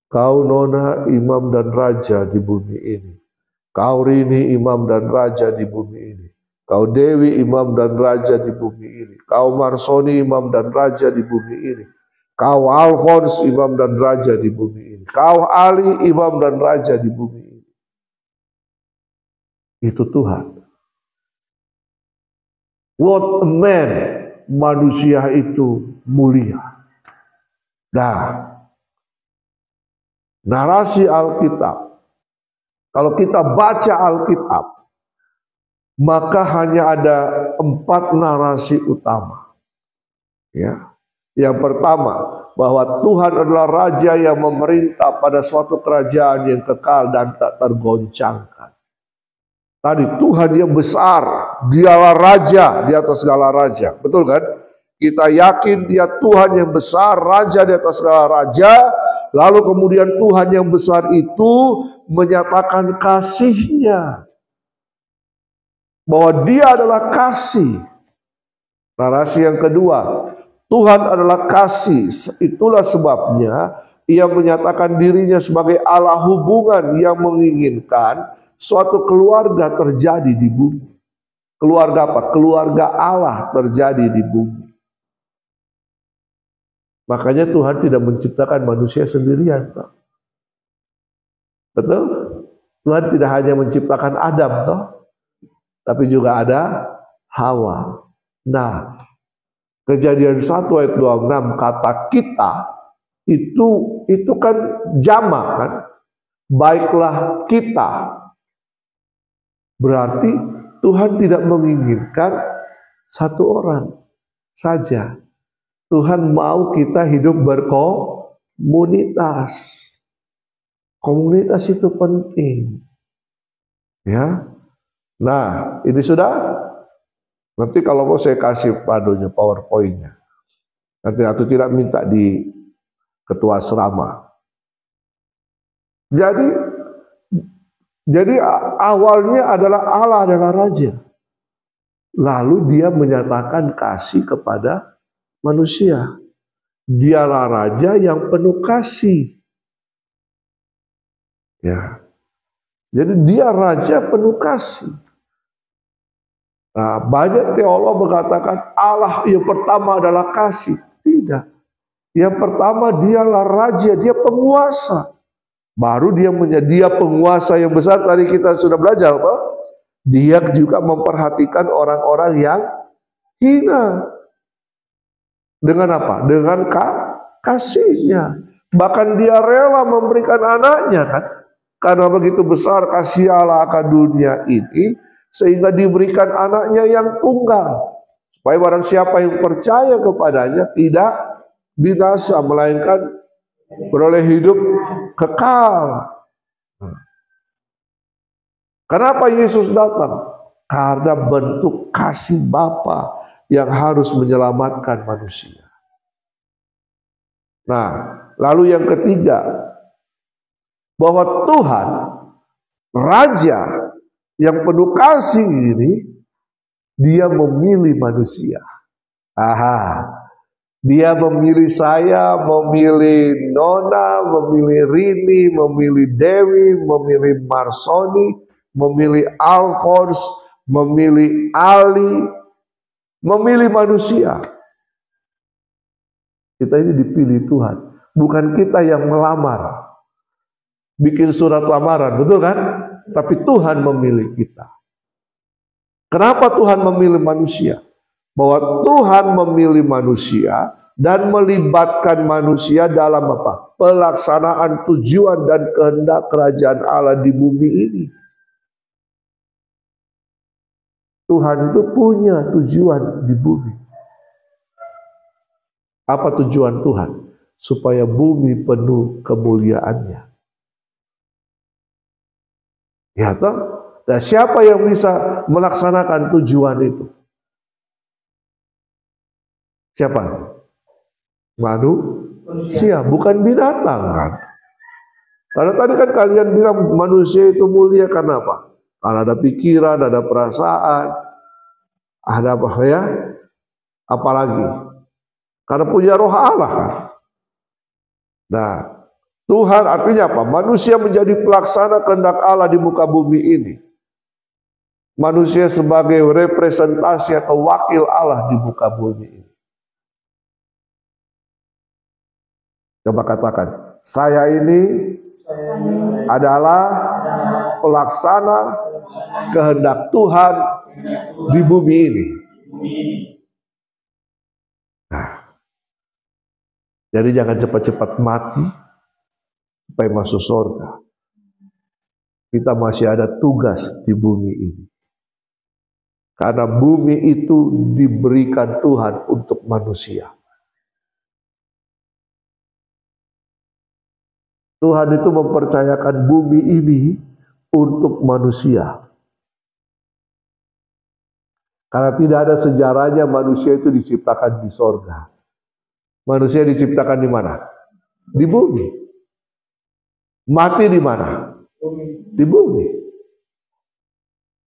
Kau Nona imam dan raja di bumi ini. Kau Rini imam dan raja di bumi ini. Kau Dewi imam dan raja di bumi ini. Kau Marsoni imam dan raja di bumi ini. Kau Alphonse imam dan raja di bumi ini. Kau Ali imam dan raja di bumi ini. Itu Tuhan. What a man. Manusia itu mulia. Nah, narasi Alkitab. Kalau kita baca Alkitab, maka hanya ada 4 narasi utama. Ya. Yang pertama, bahwa Tuhan adalah raja yang memerintah pada suatu kerajaan yang kekal dan tak tergoncangkan. Tadi Tuhan yang besar, dialah raja di atas segala raja. Betul kan? Kita yakin dia Tuhan yang besar, raja di atas segala raja. Lalu kemudian Tuhan yang besar itu menyatakan kasihnya. Bahwa dia adalah kasih. Narasi yang kedua, Tuhan adalah kasih. Itulah sebabnya ia menyatakan dirinya sebagai Allah hubungan yang menginginkan suatu keluarga terjadi di bumi. Keluarga apa? Keluarga Allah terjadi di bumi. Makanya Tuhan tidak menciptakan manusia sendirian. Toh. Betul? Tuhan tidak hanya menciptakan Adam, toh, tapi juga ada Hawa. Nah, Kejadian 1 ayat 26 kata kita itu kan jamak kan. Baiklah kita. Berarti Tuhan tidak menginginkan satu orang saja. Tuhan mau kita hidup berkomunitas. Komunitas itu penting. Ya. Nah, ini sudah. Nanti kalau mau saya kasih padunya, PowerPoint-nya. Nanti aku tidak minta di ketua asrama. Jadi awalnya adalah Allah adalah raja. Lalu dia menyatakan kasih kepada manusia. Dialah raja yang penuh kasih. Ya. Jadi dia raja penuh kasih. Nah, banyak teolog mengatakan Allah yang pertama adalah kasih. Tidak. Yang pertama dialah raja, dia penguasa. Baru dia menjadi penguasa yang besar. Tadi kita sudah belajar, toh? Dia juga memperhatikan orang-orang yang hina. Dengan apa? Dengan kasihnya. Bahkan dia rela memberikan anaknya kan. Karena begitu besar kasih Allah akan dunia ini, sehingga diberikan anaknya yang tunggal. Supaya barang siapa yang percaya kepadanya tidak binasa, melainkan beroleh hidup kekal. Kenapa Yesus datang? Karena bentuk kasih Bapa yang harus menyelamatkan manusia. Nah, lalu yang ketiga, bahwa Tuhan, Raja yang penuh kasih ini, dia memilih manusia. Dia memilih saya, memilih Nona, memilih Rini, memilih Dewi, memilih Marsoni, memilih Alphonse, memilih Ali, memilih manusia. Kita ini dipilih Tuhan, bukan kita yang melamar, bikin surat lamaran, betul kan? Tapi Tuhan memilih kita. Kenapa Tuhan memilih manusia? Bahwa Tuhan memilih manusia dan melibatkan manusia dalam apa? Pelaksanaan tujuan dan kehendak kerajaan Allah di bumi ini. Tuhan itu punya tujuan di bumi. Apa tujuan Tuhan? Supaya bumi penuh kemuliaannya. Ya toh? Dan siapa yang bisa melaksanakan tujuan itu? Siapa? Manusia, bukan binatang kan? Karena tadi kan kalian bilang manusia itu mulia karena apa? Karena ada pikiran, ada perasaan, ada apa ya? Apalagi? Karena punya roh Allah kan. Nah, Tuhan artinya apa? Manusia menjadi pelaksana kehendak Allah di muka bumi ini. Manusia sebagai representasi atau wakil Allah di muka bumi ini. Coba katakan, saya ini adalah pelaksana kehendak Tuhan di bumi ini. Nah, jadi jangan cepat-cepat mati supaya masuk surga. Kita masih ada tugas di bumi ini. Karena bumi itu diberikan Tuhan untuk manusia. Tuhan itu mempercayakan bumi ini untuk manusia. Karena tidak ada sejarahnya manusia itu diciptakan di sorga. Manusia diciptakan di mana? Di bumi. Mati di mana? Di bumi.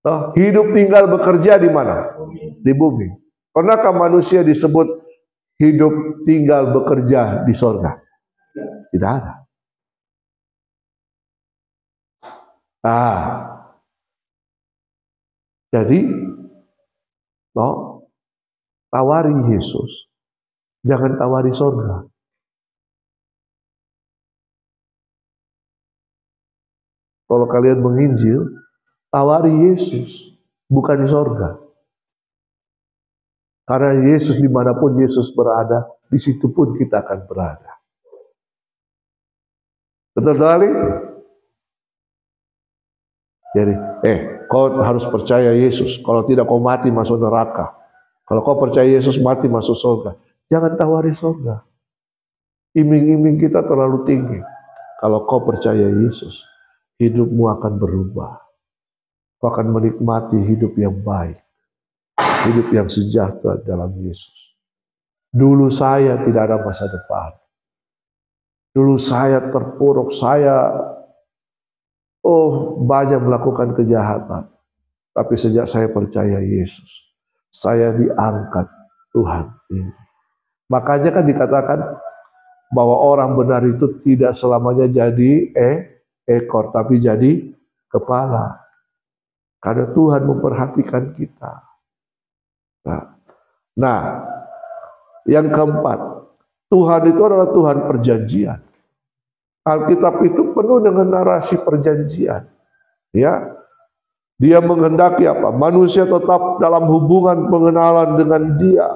Oh, hidup tinggal bekerja di mana? Di bumi. Pernahkah manusia disebut hidup tinggal bekerja di sorga? Tidak ada. Jadi, tawari Yesus. Jangan tawari sorga. Kalau kalian menginjil, tawari Yesus, bukan di sorga. Karena Yesus dimanapun Yesus berada, di situ pun kita akan berada. Betul sekali? Jadi, kau harus percaya Yesus. Kalau tidak kau mati masuk neraka. Kalau kau percaya Yesus mati masuk surga. Jangan tawari surga. Iming-iming kita terlalu tinggi. Kalau kau percaya Yesus, hidupmu akan berubah. Kau akan menikmati hidup yang baik. Hidup yang sejahtera dalam Yesus. Dulu saya tidak ada masa depan. Dulu saya terpuruk, saya banyak melakukan kejahatan. Tapi sejak saya percaya Yesus, saya diangkat Tuhan ini. Makanya kan dikatakan bahwa orang benar itu tidak selamanya jadi ekor, tapi jadi kepala. Karena Tuhan memperhatikan kita. Nah, yang keempat, Tuhan itu adalah Tuhan perjanjian. Alkitab itu penuh dengan narasi perjanjian. Ya, Dia menghendaki apa? Manusia tetap dalam hubungan pengenalan dengan Dia.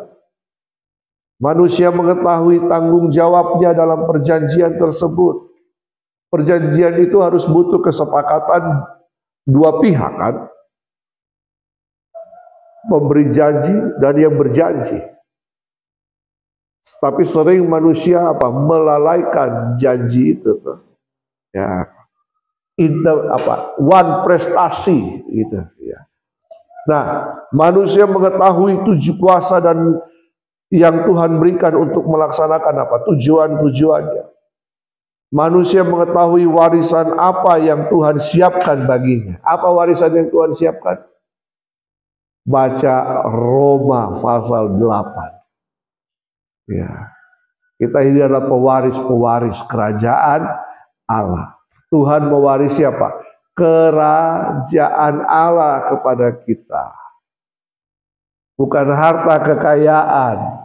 Manusia mengetahui tanggung jawabnya dalam perjanjian tersebut. Perjanjian itu harus butuh kesepakatan dua pihak kan? Pemberi janji dan yang berjanji. Tapi sering manusia melalaikan janji itu tuh. Ya. One prestasi gitu ya. Nah, manusia mengetahui tujuan kuasa dan yang Tuhan berikan untuk melaksanakan apa? Tujuan-tujuannya. Manusia mengetahui warisan apa yang Tuhan siapkan baginya. Apa warisan yang Tuhan siapkan? Baca Roma pasal 8. Ya. Kita ini adalah pewaris-pewaris kerajaan Allah. Tuhan mewarisi apa? Kerajaan Allah kepada kita. Bukan harta kekayaan.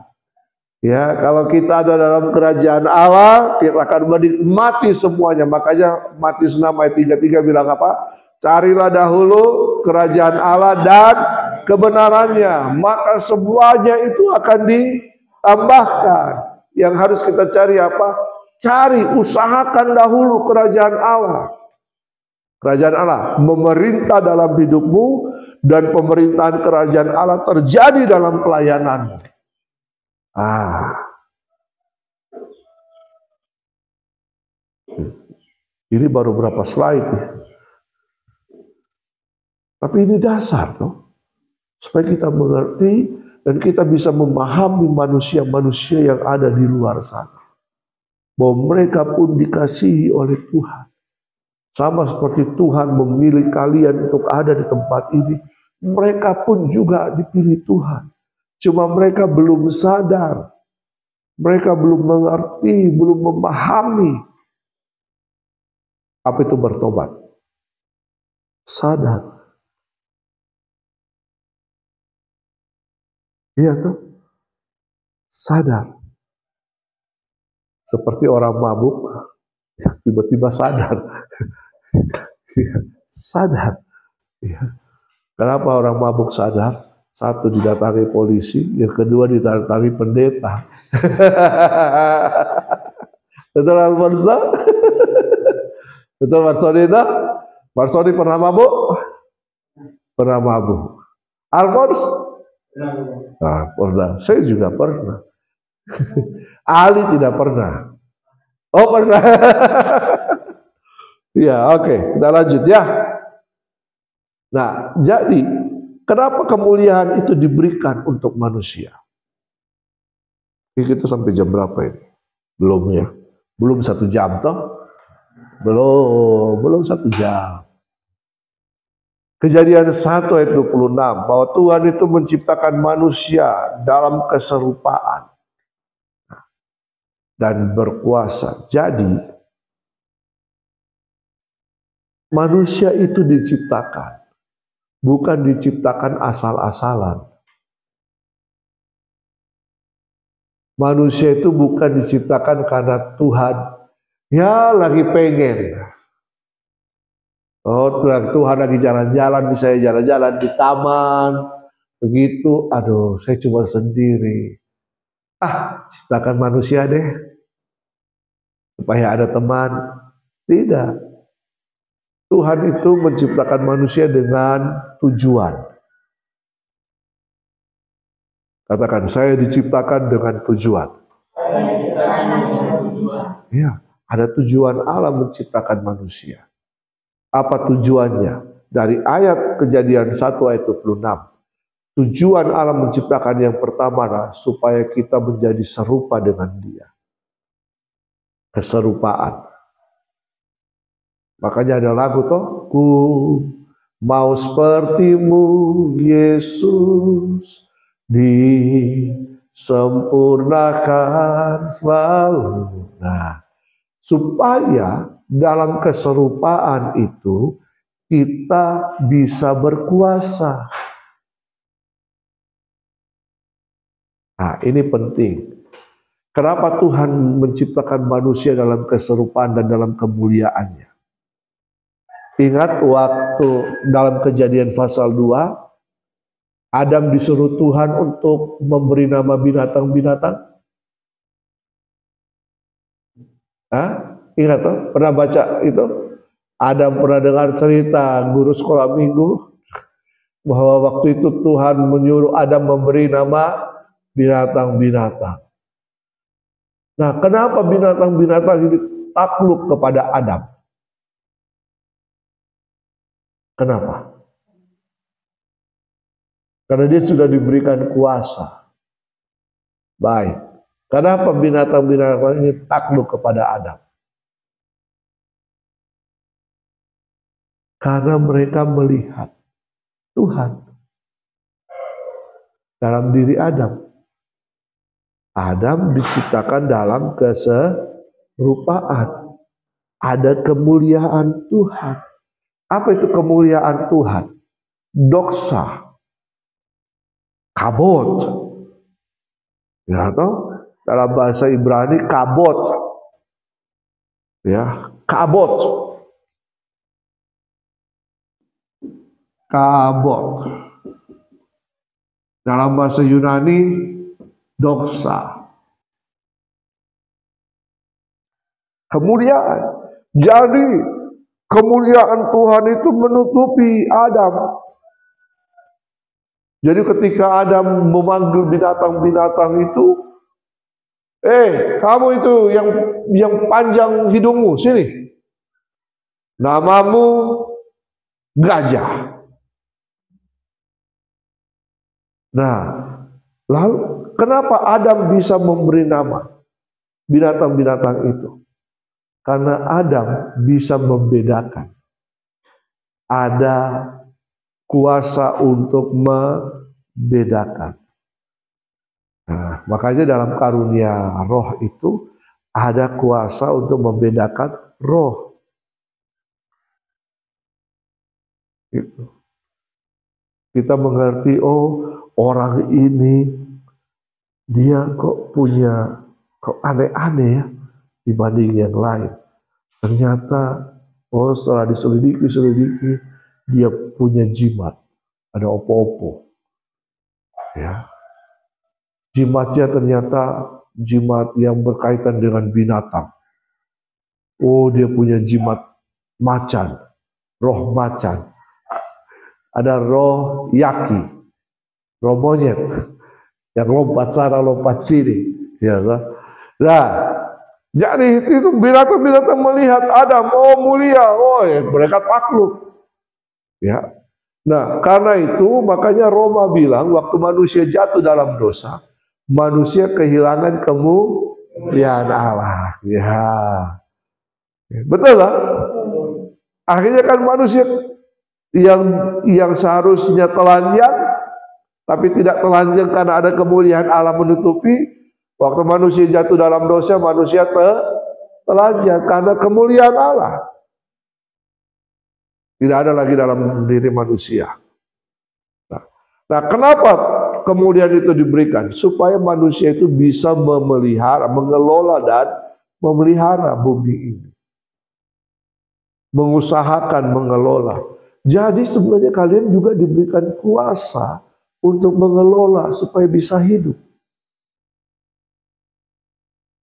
Ya, kalau kita ada dalam kerajaan Allah, kita akan menikmati semuanya. Makanya Matius 6 ayat 33 bilang apa? Carilah dahulu kerajaan Allah dan kebenarannya, maka semuanya itu akan ditambahkan. Yang harus kita cari apa? Cari, usahakan dahulu kerajaan Allah. Kerajaan Allah memerintah dalam hidupmu, dan pemerintahan kerajaan Allah terjadi dalam pelayananmu. Ini baru berapa slide nih. Tapi ini dasar tuh, supaya kita mengerti dan kita bisa memahami manusia-manusia yang ada di luar sana, bahwa mereka pun dikasihi oleh Tuhan. Sama seperti Tuhan memilih kalian untuk ada di tempat ini, mereka pun juga dipilih Tuhan. Cuma mereka belum sadar, mereka belum mengerti, belum memahami apa itu bertobat. Sadar. Iya tuh, sadar. Seperti orang mabuk, tiba-tiba sadar. Sadar. Kenapa orang mabuk sadar? Satu, didatangi polisi, yang kedua didatangi pendeta. Betul Alfonso? Betul Marsoni itu? Marsoni pernah mabuk? Pernah mabuk. Alfons? Nah, pernah. Saya juga pernah. Ali tidak pernah. Oh, pernah. Ya, oke. Kita lanjut ya. Nah, jadi kenapa kemuliaan itu diberikan untuk manusia? Kita sampai jam berapa ini? Belum ya? Belum 1 jam toh? Belum 1 jam. Kejadian 1 ayat 26, bahwa Tuhan itu menciptakan manusia dalam keserupaan dan berkuasa. Jadi manusia itu diciptakan, bukan diciptakan asal-asalan. Manusia itu bukan diciptakan karena Tuhan ya lagi pengen. Oh, Tuhan lagi jalan-jalan, misalnya jalan-jalan di taman, begitu, aduh saya cuma sendiri. Ciptakan manusia deh, supaya ada teman. Tidak. Tuhan itu menciptakan manusia dengan tujuan. Katakan, saya diciptakan dengan tujuan. Ya, ada tujuan Allah menciptakan manusia. Apa tujuannya? Dari ayat Kejadian 1 ayat 26. Tujuan Allah menciptakan yang pertama adalah supaya kita menjadi serupa dengan Dia. Keserupaan. Makanya ada lagu toh, ku mau sepertimu Yesus, disempurnakan selalu. Nah, supaya dalam keserupaan itu kita bisa berkuasa. Nah, ini penting. Kenapa Tuhan menciptakan manusia dalam keserupaan dan dalam kemuliaannya? Ingat waktu dalam Kejadian pasal 2, Adam disuruh Tuhan untuk memberi nama binatang-binatang. Ingat toh? Pernah baca itu? Adam pernah dengar cerita guru sekolah minggu bahwa waktu itu Tuhan menyuruh Adam memberi nama binatang-binatang. Nah, kenapa binatang-binatang ini takluk kepada Adam? Kenapa? Karena dia sudah diberikan kuasa. Baik. Kenapa binatang-binatang ini takluk kepada Adam? Karena mereka melihat Tuhan dalam diri Adam. Adam diciptakan dalam keserupaan. Ada kemuliaan Tuhan. Apa itu kemuliaan Tuhan? Doksa. Kabot. Ya, atau dalam bahasa Ibrani kabot. Ya, kabot. Kabot. Dalam bahasa Yunani doksa. Kemuliaan. Jadi kemuliaan Tuhan itu menutupi Adam. Jadi ketika Adam memanggil binatang-binatang itu, kamu itu yang panjang hidungmu, sini. Namamu gajah. Nah, lalu kenapa Adam bisa memberi nama binatang-binatang itu? Karena Adam bisa membedakan. Ada kuasa untuk membedakan. Nah, makanya dalam karunia roh itu ada kuasa untuk membedakan roh. Gitu. Kita mengerti, orang ini dia kok aneh-aneh ya dibanding yang lain. Ternyata setelah diselidiki dia punya jimat, ada opo-opo. Ya. Jimatnya ternyata jimat yang berkaitan dengan binatang. Dia punya jimat macan, roh macan. Ada roh yaki, roh monyet yang lompat sana lompat sini, ya kan? Nah, jadi itu binatang-binatang melihat Adam, mulia, mereka takluk, ya. Nah, karena itu makanya Roma bilang waktu manusia jatuh dalam dosa, manusia kehilangan kemuliaan Allah, ya. Betul lah. Akhirnya kan manusia yang seharusnya telanjang tapi tidak telanjang karena ada kemuliaan Allah menutupi. Waktu manusia jatuh dalam dosa, manusia telanjang karena kemuliaan Allah. Tidak ada lagi dalam diri manusia. Nah, kenapa kemuliaan itu diberikan? Supaya manusia itu bisa memelihara, mengelola dan memelihara bumi ini. Mengusahakan mengelola. Jadi sebenarnya kalian juga diberikan kuasa untuk mengelola supaya bisa hidup.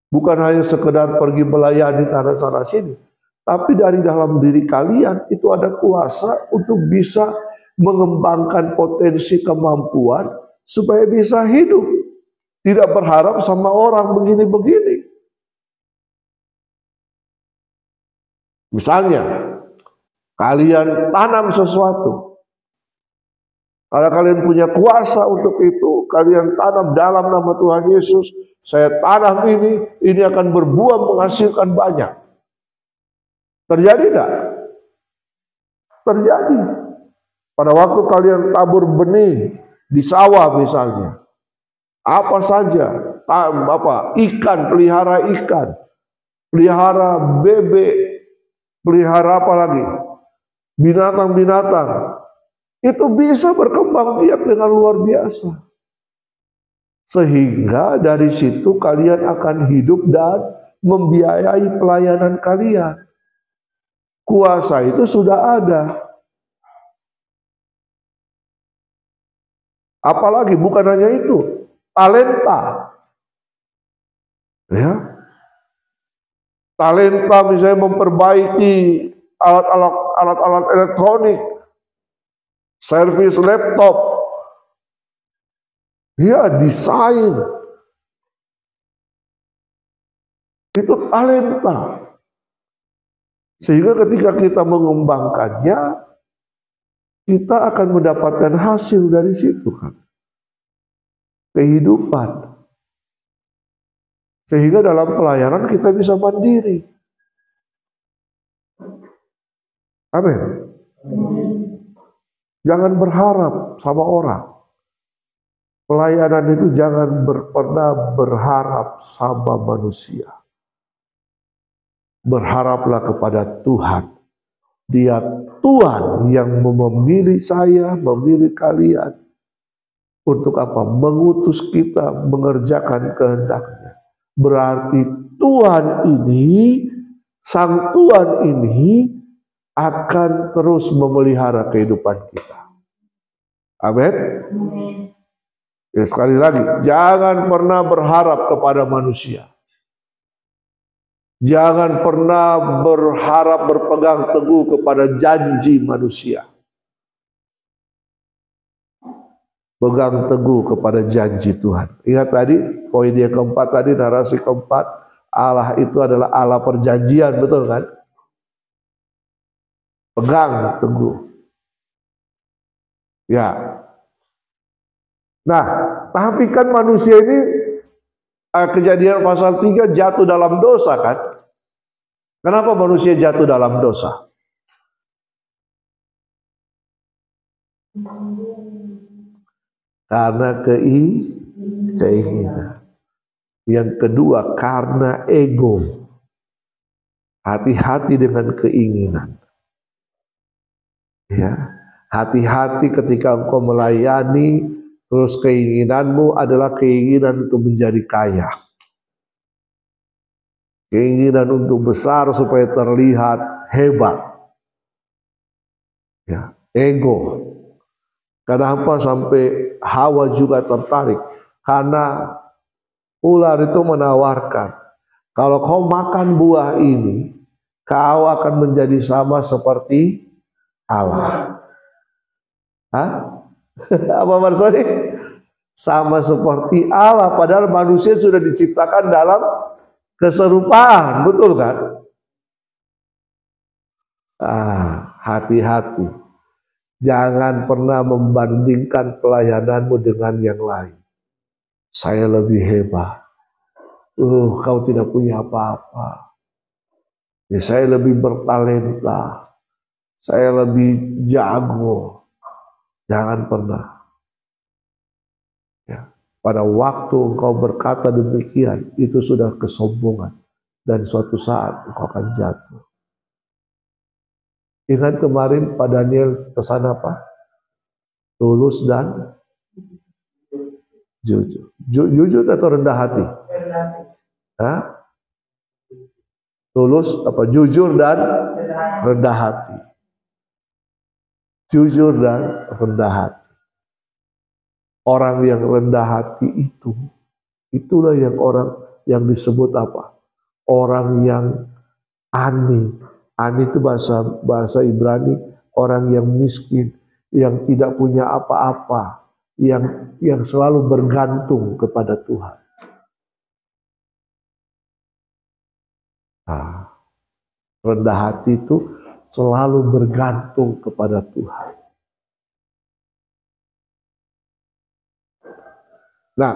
Bukan hanya sekedar pergi melayani karena sana sini. Tapi dari dalam diri kalian itu ada kuasa untuk bisa mengembangkan potensi kemampuan supaya bisa hidup. Tidak berharap sama orang begini-begini. Misalnya, kalian tanam sesuatu. Kalau kalian punya kuasa untuk itu, kalian tanam dalam nama Tuhan Yesus. Saya tanam ini akan berbuah menghasilkan banyak. Terjadi tidak? Terjadi. Pada waktu kalian tabur benih di sawah misalnya, apa saja, ikan, pelihara bebek, pelihara apa lagi? Binatang-binatang. Itu bisa berkembang biak dengan luar biasa. Sehingga dari situ kalian akan hidup dan membiayai pelayanan kalian. Kuasa itu sudah ada. Apalagi bukan hanya itu, talenta. Ya. Talenta misalnya memperbaiki alat-alat elektronik, servis laptop, ya desain, itu talenta. Sehingga ketika kita mengembangkannya, kita akan mendapatkan hasil dari situ kan. Kehidupan. Sehingga dalam pelayanan kita bisa mandiri. Amin. Jangan berharap sama orang. Pelayanan itu jangan pernah berharap sama manusia. Berharaplah kepada Tuhan. Dia Tuhan yang memilih saya, memilih kalian. Untuk apa? Mengutus kita mengerjakan kehendaknya. Berarti Tuhan ini, Sang Tuhan ini akan terus memelihara kehidupan kita. Amin. Ya, sekali lagi, jangan pernah berharap kepada manusia. Jangan pernah berharap berpegang teguh kepada janji manusia. Pegang teguh kepada janji Tuhan. Ingat tadi, poin yang keempat tadi, narasi keempat, Allah itu adalah Allah perjanjian, betul kan? Pegang teguh. Ya. Nah, tapi kan manusia ini Kejadian pasal 3 jatuh dalam dosa kan? Kenapa manusia jatuh dalam dosa? Karena keinginan. Yang kedua, karena ego. Hati-hati dengan keinginan. Ya, hati-hati ketika engkau melayani, terus keinginanmu adalah keinginan untuk menjadi kaya. Keinginan untuk besar supaya terlihat hebat. Ya, ego. Kenapa sampai Hawa juga tertarik? Karena ular itu menawarkan, kalau kau makan buah ini, kau akan menjadi sama seperti Allah. Hah? Apa maksudnya? Sama seperti Allah, padahal manusia sudah diciptakan dalam keserupaan, betul kan? Hati-hati. Jangan pernah membandingkan pelayananmu dengan yang lain. Saya lebih hebat. Kau tidak punya apa-apa. Ya, saya lebih bertalenta. Saya lebih jago. Jangan pernah. Ya. Pada waktu engkau berkata demikian, itu sudah kesombongan. Dan suatu saat engkau akan jatuh. Ingat kemarin Pak Daniel pesan apa? Tulus dan jujur. Jujur atau rendah hati? Hah? Tulus apa? Jujur dan rendah hati. Jujur dan rendah hati. Orang yang rendah hati itu, itulah yang orang yang disebut apa? Orang yang ani. Ani itu bahasa Ibrani, orang yang miskin, yang tidak punya apa-apa, yang selalu bergantung kepada Tuhan. Rendah hati itu selalu bergantung kepada Tuhan. Nah,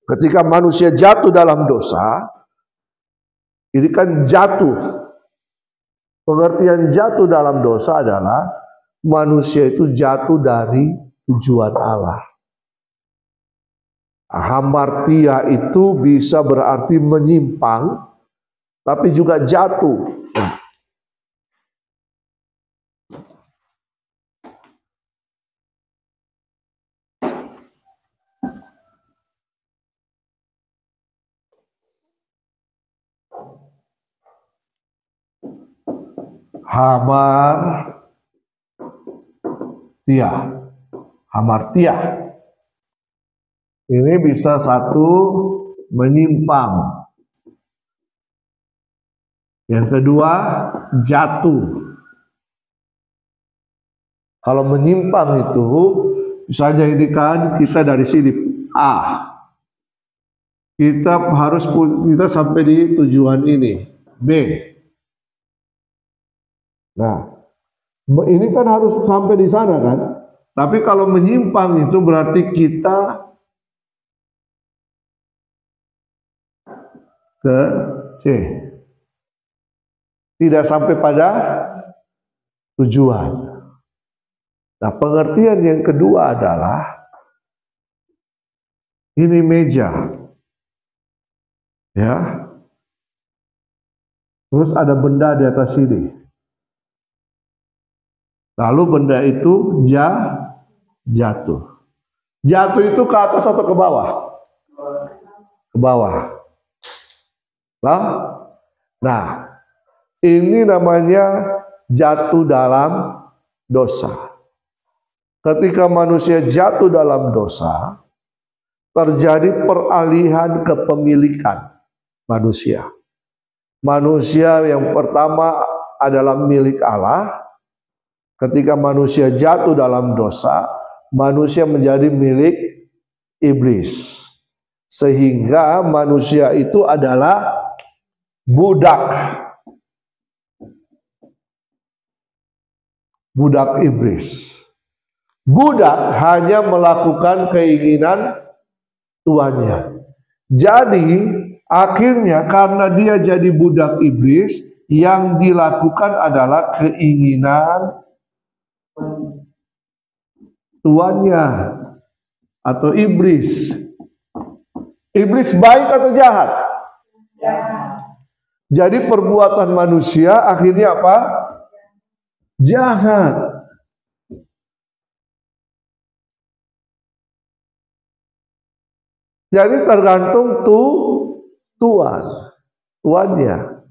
ketika manusia jatuh dalam dosa, ini kan jatuh. Pengertian jatuh dalam dosa adalah manusia itu jatuh dari tujuan Allah. Hamartia itu bisa berarti menyimpang, tapi juga jatuh. Hamartia. Ini bisa satu menyimpang. Yang kedua jatuh. Kalau menyimpang itu bisa jadikan kita dari sini A. Kita sampai di tujuan ini B. Nah, Ini kan harus sampai di sana kan. Tapi kalau menyimpang itu berarti kita ke C. Tidak sampai pada tujuan. Nah, pengertian yang kedua adalah ini meja. Ya. Terus ada benda di atas sini. Lalu benda itu jatuh. Jatuh itu ke atas atau ke bawah? Ke bawah. Nah, ini namanya jatuh dalam dosa. Ketika manusia jatuh dalam dosa, terjadi peralihan kepemilikan manusia. Manusia yang pertama adalah milik Allah. Ketika manusia jatuh dalam dosa, manusia menjadi milik iblis. Sehingga manusia itu adalah budak. Budak iblis. Budak hanya melakukan keinginan tuannya. Jadi akhirnya karena dia jadi budak iblis, yang dilakukan adalah keinginan tuannya atau iblis. Iblis baik atau jahat? Jadi perbuatan manusia akhirnya apa? Jahat. Jadi tergantung tuannya.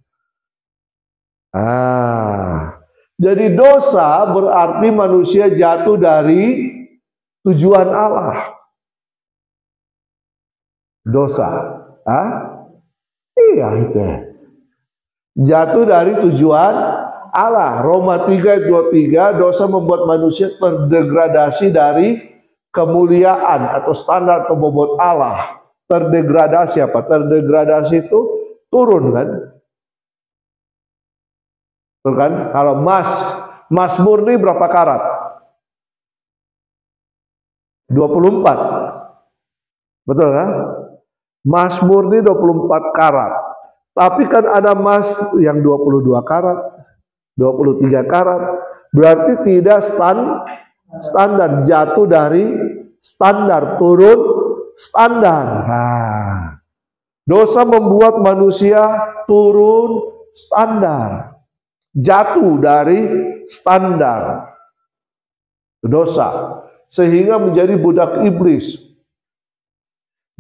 Jadi dosa berarti manusia jatuh dari tujuan Allah. Dosa. Iya itu. Jatuh dari tujuan Allah. Roma 3:23, dosa membuat manusia terdegradasi dari kemuliaan atau standar atau bobot Allah. Terdegradasi apa? Terdegradasi itu turun kan? Betul kan? Kalau emas murni berapa karat? 24. Betul kan? Emas murni 24 karat. Tapi kan ada emas yang 22 karat, 23 karat. Berarti tidak standar, jatuh dari standar, turun standar. Dosa membuat manusia turun standar, jatuh dari standar. Dosa sehingga menjadi budak iblis.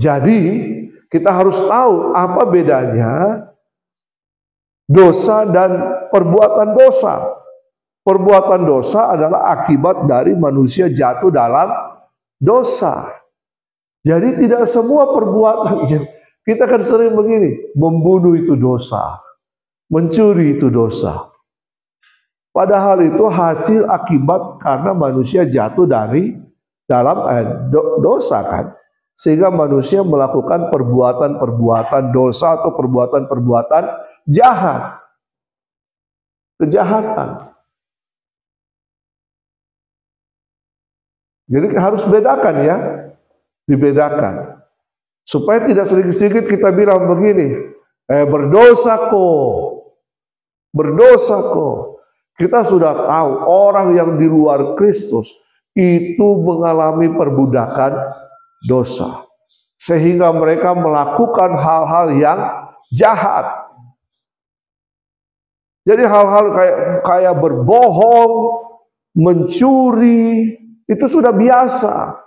Jadi kita harus tahu apa bedanya dosa dan perbuatan dosa. Perbuatan dosa adalah akibat dari manusia jatuh dalam dosa. Jadi tidak semua perbuatan, kita kan sering begini, membunuh itu dosa, mencuri itu dosa. Padahal itu hasil akibat karena manusia jatuh dari dalam dosa kan. Sehingga manusia melakukan perbuatan-perbuatan dosa atau perbuatan-perbuatan jahat. Kejahatan. Jadi harus bedakan ya. Dibedakan. Supaya tidak sedikit-sedikit kita bilang begini. Berdosa kok. Berdosa kok. Kita sudah tahu orang yang di luar Kristus itu mengalami perbudakan dosa. Sehingga mereka melakukan hal-hal yang jahat. Jadi hal-hal kayak berbohong, mencuri, itu sudah biasa.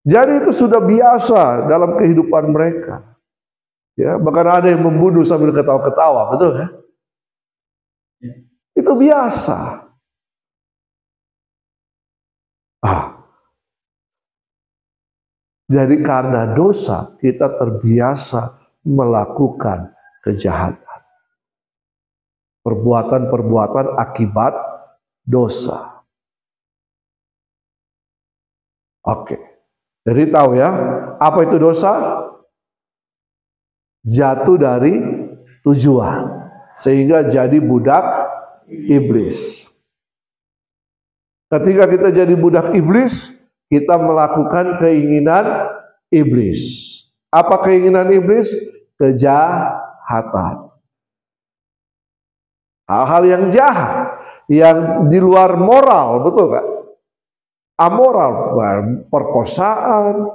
Jadi itu sudah biasa dalam kehidupan mereka. Ya, bahkan ada yang membunuh sambil ketawa-ketawa, betul ya? Itu biasa. Jadi karena dosa kita terbiasa melakukan kejahatan. Perbuatan-perbuatan akibat dosa. Oke. Jadi tahu ya, apa itu dosa? Jatuh dari tujuan. Sehingga jadi budak iblis. Ketika kita jadi budak iblis, kita melakukan keinginan iblis. Apa keinginan iblis? Kejahatan. Hal-hal yang jahat, yang di luar moral, betul gak? Amoral, perkosaan,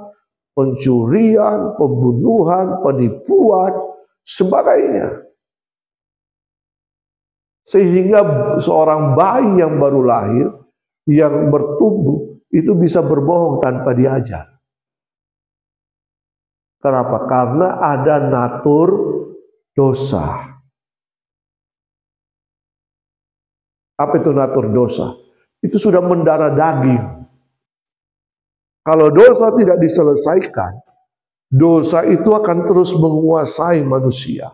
pencurian, pembunuhan, penipuan, sebagainya. Sehingga seorang bayi yang baru lahir, yang bertumbuh, itu bisa berbohong tanpa diajar. Kenapa? Karena ada natur dosa. Apa itu natur dosa? Itu sudah mendarah daging. Kalau dosa tidak diselesaikan, dosa itu akan terus menguasai manusia.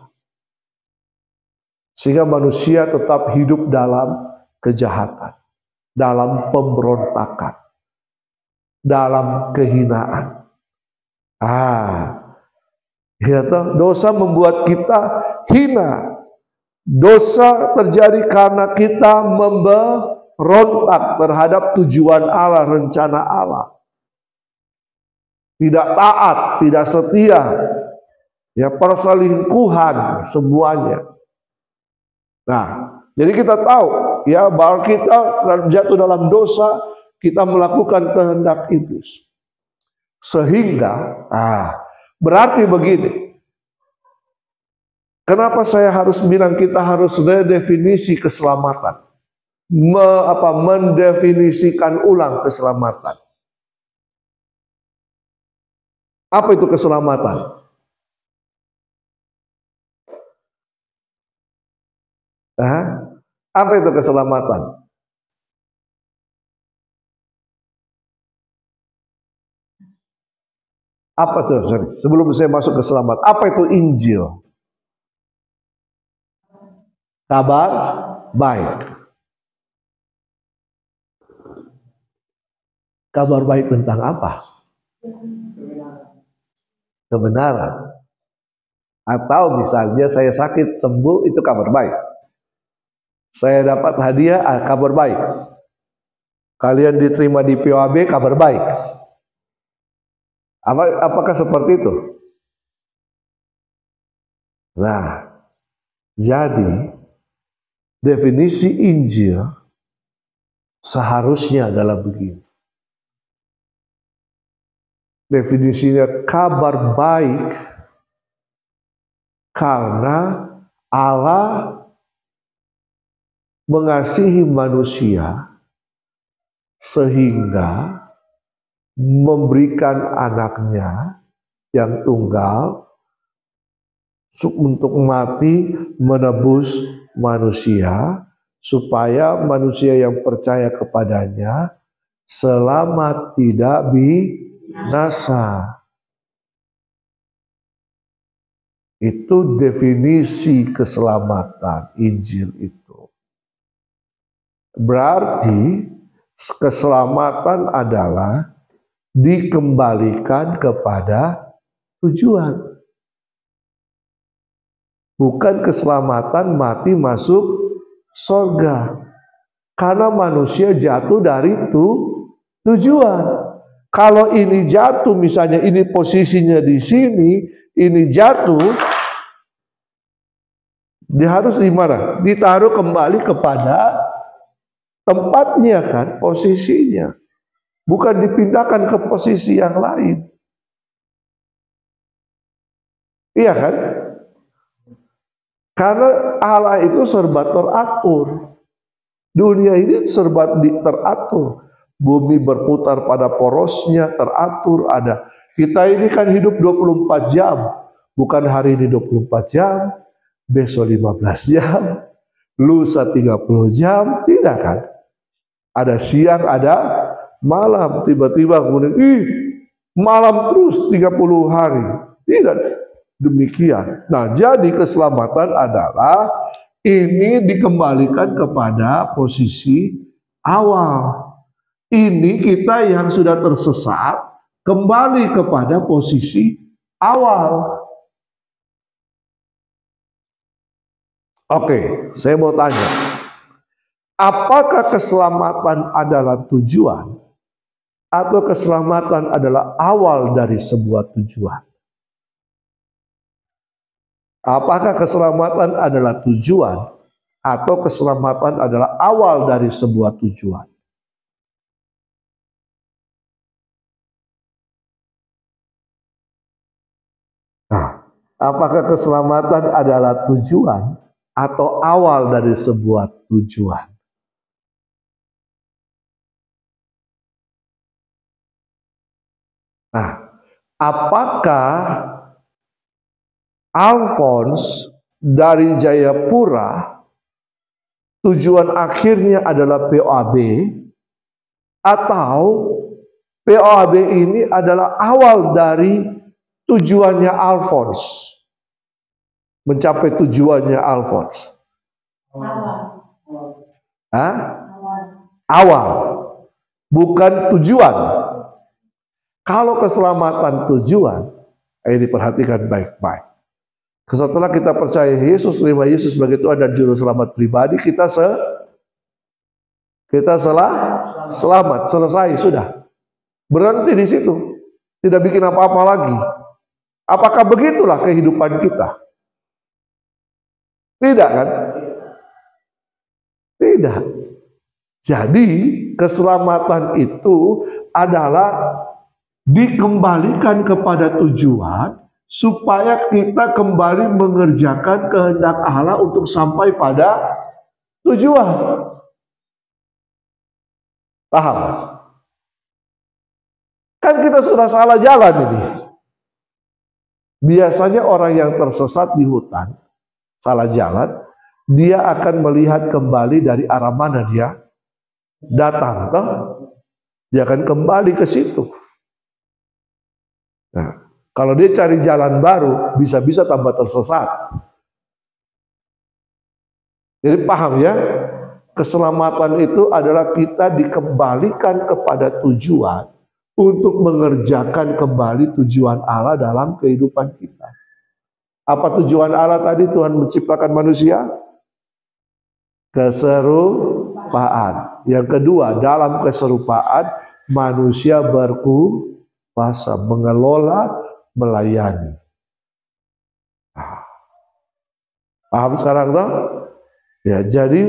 Sehingga manusia tetap hidup dalam kejahatan, dalam pemberontakan, dalam kehinaan. Ya toh, dosa membuat kita hina. Dosa terjadi karena kita memberontak terhadap tujuan Allah, rencana Allah. Tidak taat, tidak setia, ya perselingkuhan semuanya. Nah, jadi kita tahu ya bahwa kita jatuh dalam dosa, kita melakukan kehendak iblis. Sehingga, berarti begini. Kenapa saya harus bilang kita harus redefinisi keselamatan? Mendefinisikan ulang keselamatan. Apa itu keselamatan? Apa itu keselamatan? Apa tuh? Sorry. Sebelum saya masuk ke keselamatan, apa itu Injil? Kabar baik. Kabar baik tentang apa? Kebenaran. Atau misalnya saya sakit sembuh, itu kabar baik. Saya dapat hadiah, kabar baik. Kalian diterima di POAB, kabar baik. Apakah seperti itu? Nah, jadi definisi Injil seharusnya adalah begini. Definisinya kabar baik karena Allah mengasihi manusia sehingga memberikan anaknya yang tunggal untuk mati menebus manusia, supaya manusia yang percaya kepadanya selamat, tidak binasa. Itu definisi keselamatan Injil itu. Berarti keselamatan adalah dikembalikan kepada tujuan. Bukan keselamatan mati masuk surga. Karena manusia jatuh dari tujuan. Kalau ini jatuh, misalnya ini posisinya di sini, ini jatuh, dia harus di mana? Ditaruh kembali kepada tempatnya kan, posisinya. Bukan dipindahkan ke posisi yang lain. Iya kan? Karena Allah itu serba teratur. Dunia ini serba teratur. Bumi berputar pada porosnya, teratur ada. Kita ini kan hidup 24 jam. Bukan hari ini 24 jam, besok 15 jam, lusa 30 jam, tidak kan? Ada siang, ada malam. Tiba-tiba kemudian, malam terus 30 hari. Tidak demikian. Nah, jadi keselamatan adalah ini dikembalikan kepada posisi awal. Ini kita yang sudah tersesat kembali kepada posisi awal. Oke, saya mau tanya. Apakah keselamatan adalah tujuan atau keselamatan adalah awal dari sebuah tujuan? Apakah keselamatan adalah tujuan atau keselamatan adalah awal dari sebuah tujuan? Nah, apakah keselamatan adalah tujuan atau awal dari sebuah tujuan? Nah, apakah Alphonse dari Jayapura tujuan akhirnya adalah POAB, atau POAB ini adalah awal dari tujuannya Alphonse, mencapai tujuannya Alphonse? Awal, bukan tujuan. Kalau keselamatan tujuan, ayo diperhatikan baik-baik. Setelah kita percaya Yesus, terima Yesus sebagai Tuhan dan Juru Selamat pribadi, kita selamat, selesai, sudah. Berhenti di situ. Tidak bikin apa-apa lagi. Apakah begitulah kehidupan kita? Tidak kan? Tidak. Jadi keselamatan itu adalah dikembalikan kepada tujuan supaya kita kembali mengerjakan kehendak Allah untuk sampai pada tujuan. Paham? Kan kita sudah salah jalan ini. Biasanya orang yang tersesat di hutan, salah jalan, dia akan melihat kembali dari arah mana dia datang, toh? Dia akan kembali ke situ. Nah, kalau dia cari jalan baru, bisa-bisa tambah tersesat. Jadi paham ya? Keselamatan itu adalah kita dikembalikan kepada tujuan untuk mengerjakan kembali tujuan Allah dalam kehidupan kita. Apa tujuan Allah tadi? Tuhan menciptakan manusia? Keserupaan. Yang kedua, dalam keserupaan manusia berkuasa, mengelola, melayani. Paham sekarang toh? Ya, jadi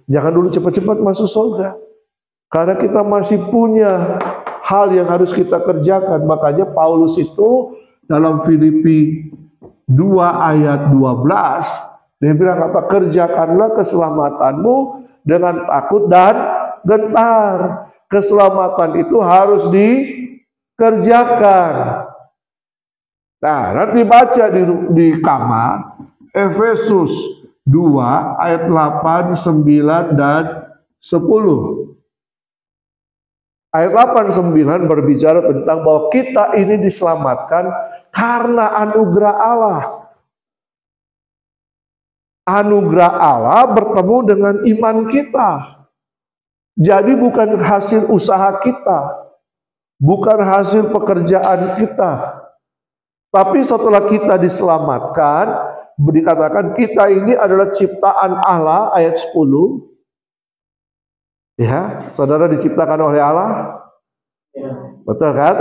jangan dulu cepat-cepat masuk surga. Karena kita masih punya hal yang harus kita kerjakan. Makanya Paulus itu dalam Filipi 2 ayat 12, dia bilang apa? Kerjakanlah keselamatanmu dengan takut dan gentar. Keselamatan itu harus dikerjakan. Nah, nanti baca di kamar Efesus 2 ayat 8, 9 dan 10. Ayat 8 9 berbicara tentang bahwa kita ini diselamatkan karena anugerah Allah. Anugerah Allah bertemu dengan iman kita. Jadi bukan hasil usaha kita, bukan hasil pekerjaan kita. Tapi setelah kita diselamatkan, dikatakan kita ini adalah ciptaan Allah, ayat 10. Ya, saudara diciptakan oleh Allah. Betul kan?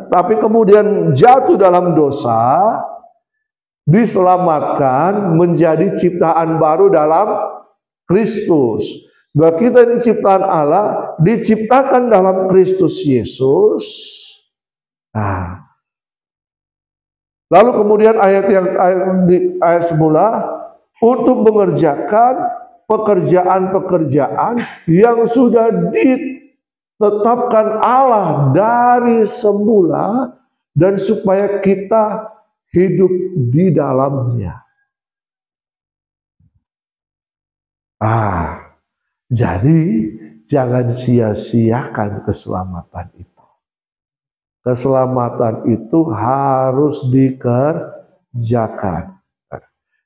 Tapi kemudian jatuh dalam dosa, diselamatkan menjadi ciptaan baru dalam Kristus. Bahwa kita ini ciptaan Allah, diciptakan dalam Kristus Yesus. Nah, lalu kemudian ayat semula untuk mengerjakan pekerjaan-pekerjaan yang sudah ditetapkan Allah dari semula dan supaya kita hidup di dalamnya. Jadi jangan sia-siakan keselamatan itu. Keselamatan itu harus dikerjakan.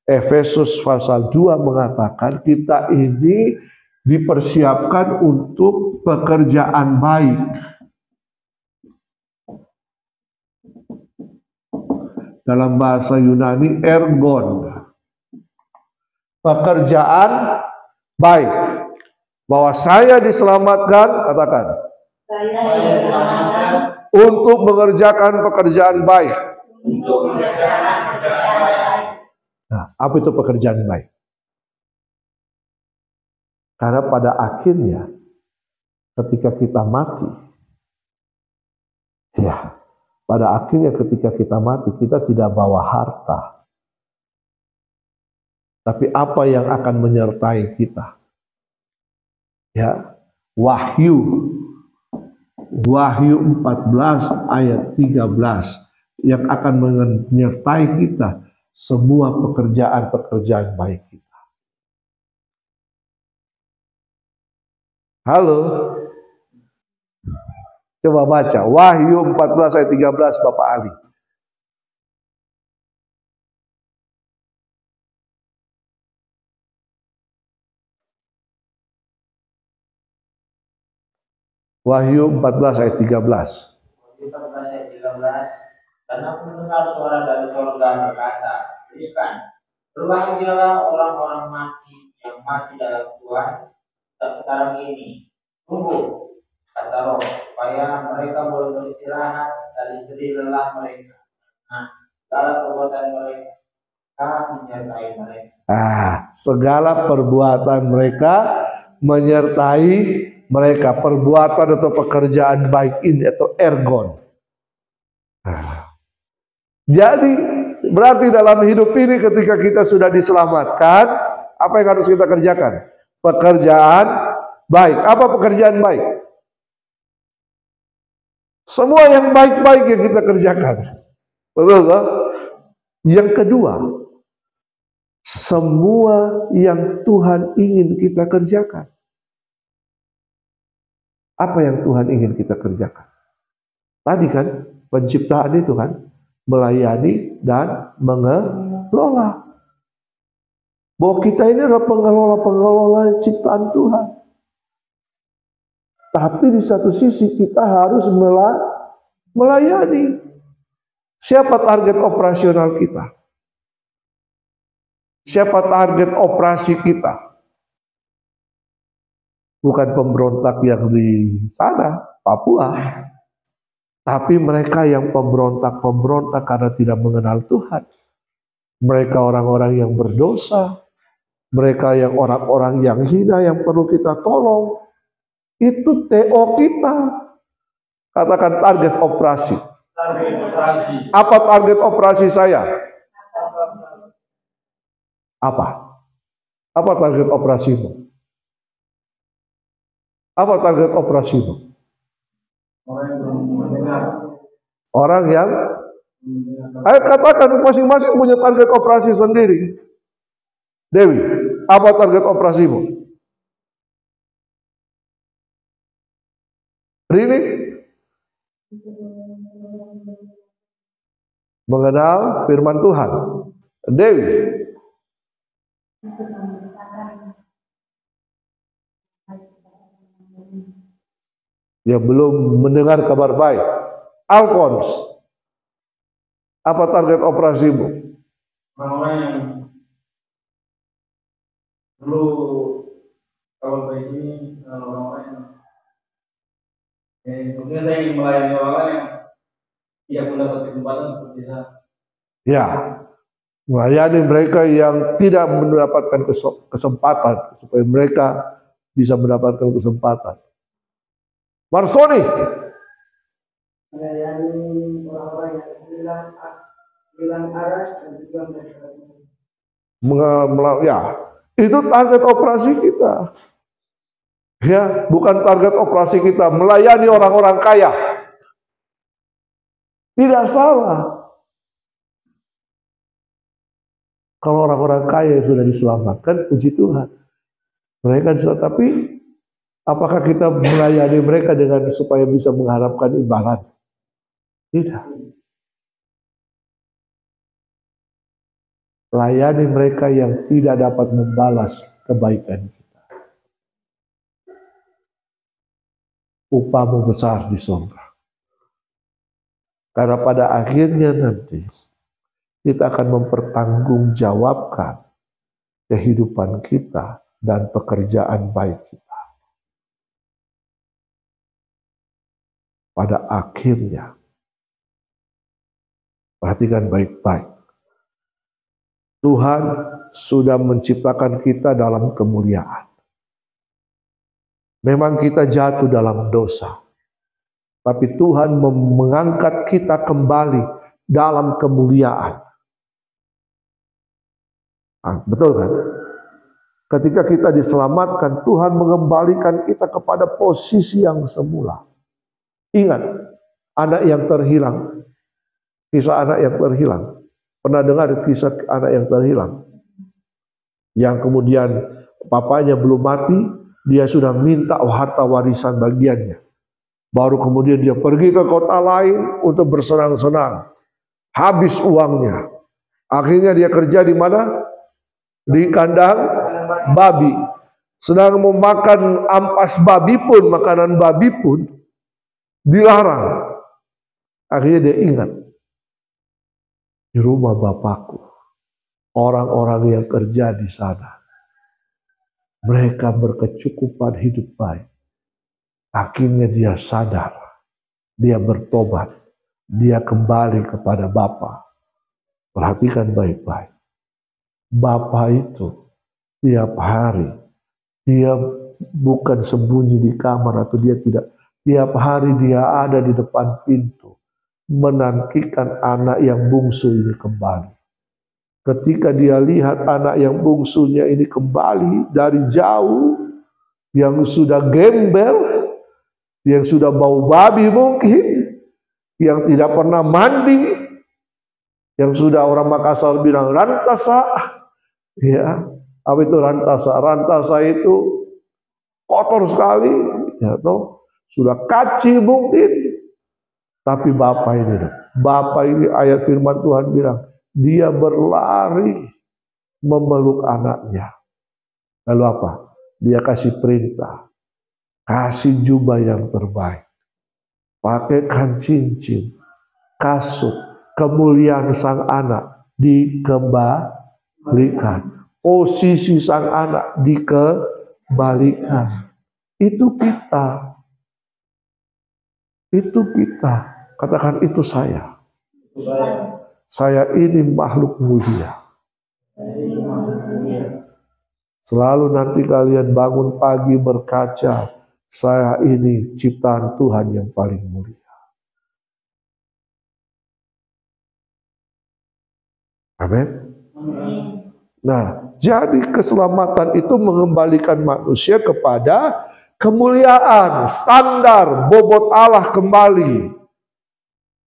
Efesus pasal 2 mengatakan kita ini dipersiapkan untuk pekerjaan baik. Dalam bahasa Yunani ergon. Pekerjaan baik. Bahwa saya diselamatkan, katakan. Saya diselamatkan Untuk mengerjakan pekerjaan baik. untuk mengerjakan pekerjaan baik. Nah, apa itu pekerjaan baik? Karena pada akhirnya ketika kita mati, ya, pada akhirnya ketika kita mati, kita tidak bawa harta. Tapi apa yang akan menyertai kita? Ya, Wahyu 14 ayat 13 yang akan menyertai kita semua pekerjaan-pekerjaan baik kita. Halo? Coba baca Wahyu 14 ayat 13 Bapak Ali. Wahyu 14 ayat 13. Wahyu 14 ayat 13. Dan aku mendengar suara dari surga berkata, tuliskan, berbahagialah orang-orang mati yang mati dalam Tuhan dan sekarang ini. Tunggu, kata Roh, supaya mereka boleh beristirahat dari jerih lelah mereka. Nah, segala perbuatan mereka menyertai mereka. Segala perbuatan mereka menyertai mereka. Perbuatan atau pekerjaan baik ini atau ergon. Jadi berarti dalam hidup ini ketika kita sudah diselamatkan, apa yang harus kita kerjakan? Pekerjaan baik. Apa pekerjaan baik? Semua yang baik-baik yang kita kerjakan. Betul tak? Yang kedua, semua yang Tuhan ingin kita kerjakan. Apa yang Tuhan ingin kita kerjakan? Tadi kan penciptaan itu kan melayani dan mengelola. Bahwa kita ini adalah pengelola ciptaan Tuhan. Tapi di satu sisi kita harus melayani. Siapa target operasional kita? Siapa target operasi kita? Bukan pemberontak yang di sana, Papua. Tapi mereka yang pemberontak karena tidak mengenal Tuhan. Mereka orang-orang yang berdosa. Mereka yang orang-orang yang hina yang perlu kita tolong. Itu TO kita. Katakan target operasi. Apa target operasi saya? Apa? Apa target operasimu? Apa target operasimu? Orang yang ayo katakan masing-masing punya target operasi sendiri. Dewi, apa target operasimu? Rini? Mengenal firman Tuhan. Dewi? Ya belum mendengar kabar baik. Alphonse, apa target operasimu? Orang-orang yang perlu kabar baik ini, orang-orang yang mungkin saya ingin melayani orang-orang yang tidak mendapat kesempatan untuk bisa. Ya, melayani mereka yang tidak mendapatkan kesempatan supaya mereka bisa mendapatkan kesempatan. Marsoni, melayani orang-orang yang hilang arah dan juga mereka. Ya, itu target operasi kita. Ya, bukan target operasi kita melayani orang-orang kaya. Tidak salah. Kalau orang-orang kaya sudah diselamatkan, puji Tuhan. Mereka tapi apakah kita melayani mereka dengan supaya bisa mengharapkan imbalan? Tidak. Layani mereka yang tidak dapat membalas kebaikan kita. Upahmu besar di surga. Karena pada akhirnya nanti kita akan mempertanggungjawabkan kehidupan kita dan pekerjaan baik kita. pada akhirnya. Perhatikan baik-baik. Tuhan sudah menciptakan kita dalam kemuliaan. Memang kita jatuh dalam dosa, tapi Tuhan mengangkat kita kembali dalam kemuliaan. Betul kan? Ketika kita diselamatkan, Tuhan mengembalikan kita kepada posisi yang semula. Ingat, anak yang terhilang. Kisah anak yang terhilang. Pernah dengar kisah anak yang terhilang? Yang kemudian papanya belum mati, dia sudah minta harta warisan bagiannya. Baru kemudian dia pergi ke kota lain untuk bersenang-senang. Habis uangnya. Akhirnya dia kerja di mana? Di kandang babi. Sedang memakan ampas babi pun, makanan babi pun dilarang. Akhirnya dia ingat, di rumah bapakku, orang-orang yang kerja di sana, mereka berkecukupan hidup baik. Akhirnya dia sadar, dia bertobat, dia kembali kepada Bapa. Perhatikan baik-baik. Bapa itu tiap hari, dia bukan sembunyi di kamar atau dia tidak. Tiap hari dia ada di depan pintu, menantikan anak yang bungsu ini kembali. Ketika dia lihat anak yang bungsunya ini kembali dari jauh, yang sudah gembel, yang sudah bau babi mungkin, yang tidak pernah mandi, yang sudah orang Makassar bilang rantasa, ya, apa itu rantasa? Rantasa itu kotor sekali, ya toh, sudah kaci mungkin. Tapi Bapak ini ayat firman Tuhan bilang, dia berlari memeluk anaknya. Lalu apa? Dia kasih perintah, kasih jubah yang terbaik, pakaikan cincin, kasut, kemuliaan sang anak dikembalikan, posisi sang anak dikembalikan. Itu kita. Katakan itu saya. Saya ini makhluk mulia. Selalu nanti kalian bangun pagi berkaca, saya ini ciptaan Tuhan yang paling mulia. Amin. Nah, jadi keselamatan itu mengembalikan manusia kepada kemuliaan, standar bobot Allah kembali.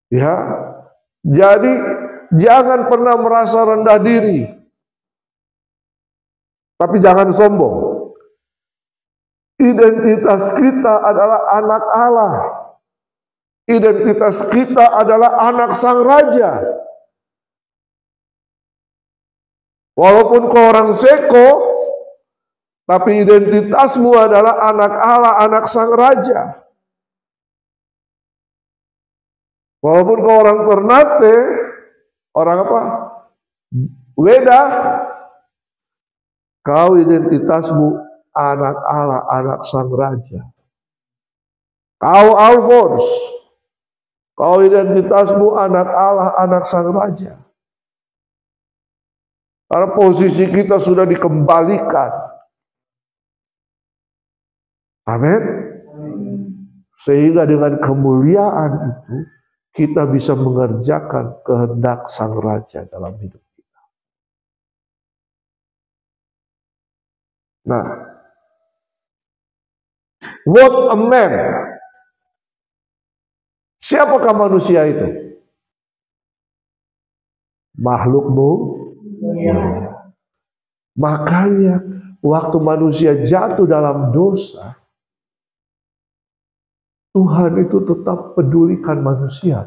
Ya. Jadi jangan pernah merasa rendah diri. Tapi jangan sombong. Identitas kita adalah anak Allah. Identitas kita adalah anak Sang Raja. Walaupun kau orang seko, tapi identitasmu adalah anak Allah, anak Sang Raja. Walaupun kau orang Ternate, orang apa? Weda, kau identitasmu anak Allah, anak Sang Raja. Kau Alphonse, kau identitasmu anak Allah, anak Sang Raja. Karena posisi kita sudah dikembalikan. Amin. Sehingga dengan kemuliaan itu kita bisa mengerjakan kehendak Sang Raja dalam hidup kita. Nah, what a man. Siapakah manusia itu? Makhlukmu. Makanya waktu manusia jatuh dalam dosa, Tuhan itu tetap pedulikan manusia.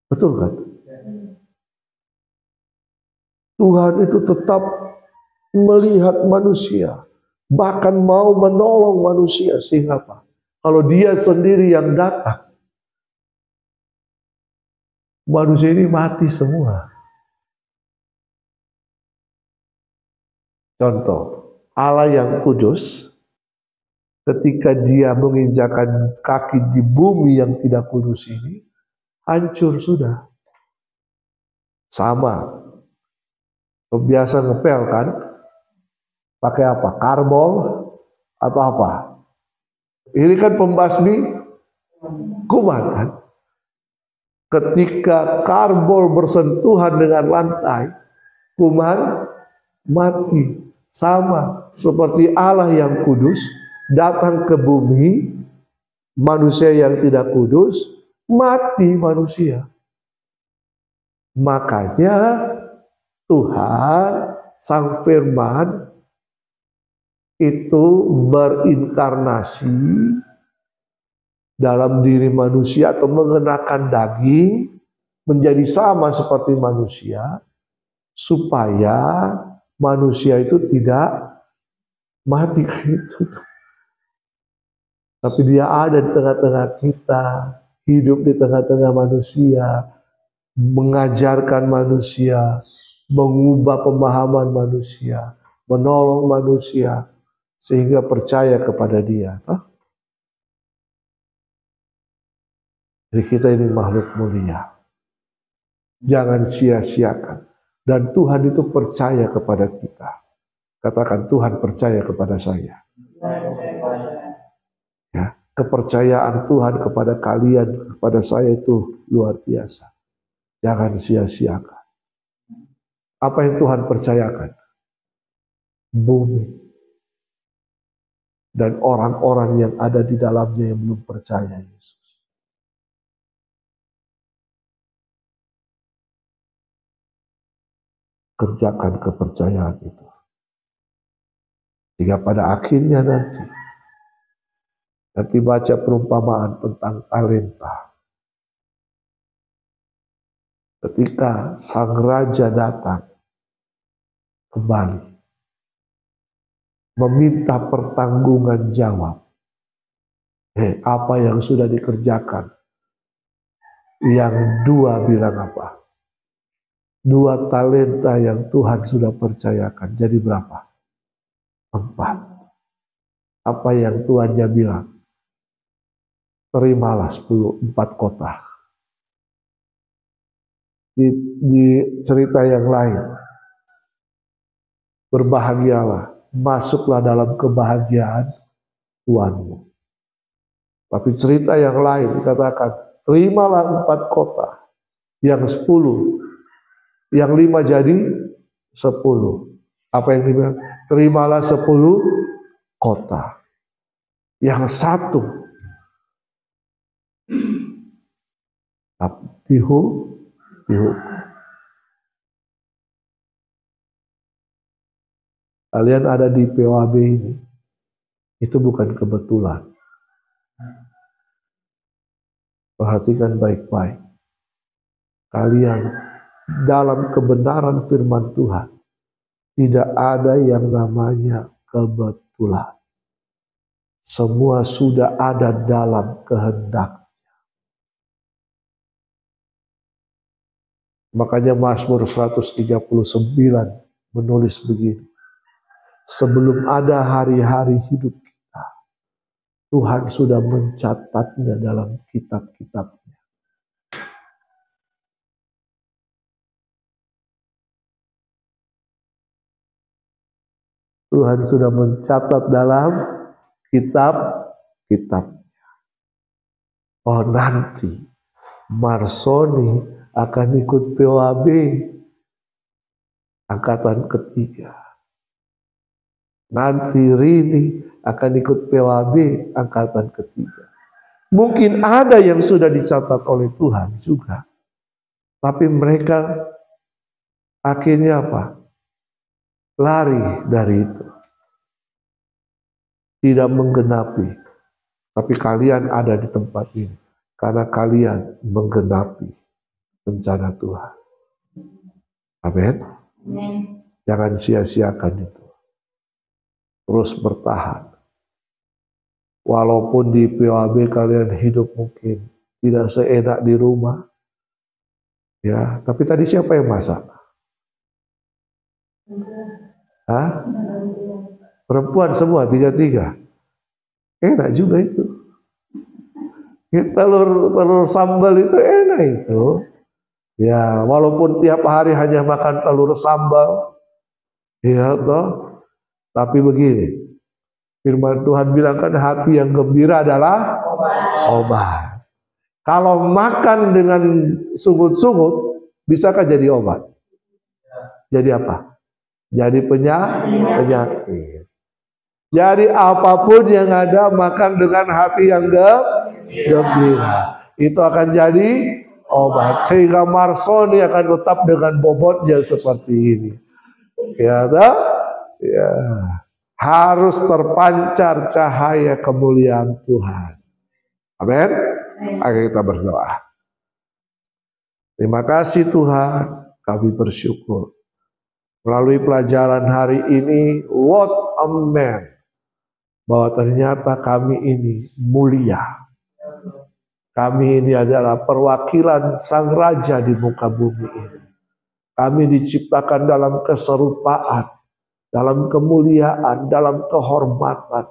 Betul kan? Tuhan itu tetap melihat manusia, bahkan mau menolong manusia. Sehingga apa? Kalau dia sendiri yang datang, manusia ini mati semua. Contoh, Allah yang kudus, ketika dia menginjakan kaki di bumi yang tidak kudus ini, hancur sudah. Sama, biasa ngepel kan, pakai apa? Karbol atau apa? Ini kan pembasmi kuman kan. Ketika karbol bersentuhan dengan lantai, kuman mati. Sama seperti Allah yang kudus datang ke bumi, manusia yang tidak kudus, mati manusia. Makanya Tuhan Sang Firman itu berinkarnasi dalam diri manusia atau mengenakan daging menjadi sama seperti manusia, supaya manusia itu tidak mati gitu. Tapi dia ada di tengah-tengah kita, hidup di tengah-tengah manusia, mengajarkan manusia, mengubah pemahaman manusia, menolong manusia, sehingga percaya kepada dia. Jadi kita ini makhluk mulia. Jangan sia-siakan. Dan Tuhan itu percaya kepada kita. Katakan, Tuhan percaya kepada saya. Ya, kepercayaan Tuhan kepada kalian, kepada saya itu luar biasa. Jangan sia-siakan. Apa yang Tuhan percayakan? Bumi. Dan orang-orang yang ada di dalamnya yang belum percaya Yesus. Kerjakan kepercayaan itu. Sehingga pada akhirnya nanti baca perumpamaan tentang talenta. Ketika sang raja datang kembali, meminta pertanggungan jawab. Apa yang sudah dikerjakan? Yang dua bilang apa? 2 talenta yang Tuhan sudah percayakan. Jadi berapa? 4. Apa yang Tuhannya bilang? Terimalah 4 kota. Di cerita yang lain, berbahagialah, masuklah dalam kebahagiaan Tuhanmu. Tapi cerita yang lain dikatakan, terimalah 4 kota, yang 10, yang 5 jadi 10. Apa yang dibilang? Terimalah 10 kota, yang 1 dihukum. Kalian ada di POAB ini, itu bukan kebetulan. Perhatikan baik-baik. Kalian dalam kebenaran firman Tuhan, tidak ada yang namanya kebetulan. Semua sudah ada dalam kehendak. Makanya Mazmur 139 menulis begini. Sebelum ada hari-hari hidup kita, Tuhan sudah mencatatnya dalam kitab-kitabnya. Tuhan sudah mencatat dalam kitab-kitabnya. Oh, nanti Marsoni akan ikut POAB angkatan ketiga. Nanti Rini akan ikut POAB angkatan ketiga. Mungkin ada yang sudah dicatat oleh Tuhan juga. Tapi mereka akhirnya apa? Lari dari itu. Tidak menggenapi. Tapi kalian ada di tempat ini. Karena kalian menggenapi rencana Tuhan. Amin. Jangan sia-siakan itu. Terus bertahan. Walaupun di POAB kalian hidup mungkin tidak seenak di rumah. Ya, tapi tadi siapa yang masak? Hah? Perempuan semua, 3-3. Enak juga itu. Ya, telur sambal itu enak itu. Ya, walaupun tiap hari hanya makan telur sambal, ya toh. Tapi begini, firman Tuhan bilang kan hati yang gembira adalah obat. Kalau makan dengan sungut-sungut, bisakah jadi obat? Jadi apa? Jadi penyakit. Jadi apapun yang ada, makan dengan hati yang gembira, itu akan jadi obat. Sehingga Marsoni akan tetap dengan bobotnya seperti ini. Ya, toh? Ya. Harus terpancar cahaya kemuliaan Tuhan. Amin. Ayo kita berdoa. Terima kasih Tuhan, kami bersyukur. Melalui pelajaran hari ini, what a man, bahwa ternyata kami ini mulia. Kami ini adalah perwakilan Sang Raja di muka bumi ini. Kami diciptakan dalam keserupaan, dalam kemuliaan, dalam kehormatan.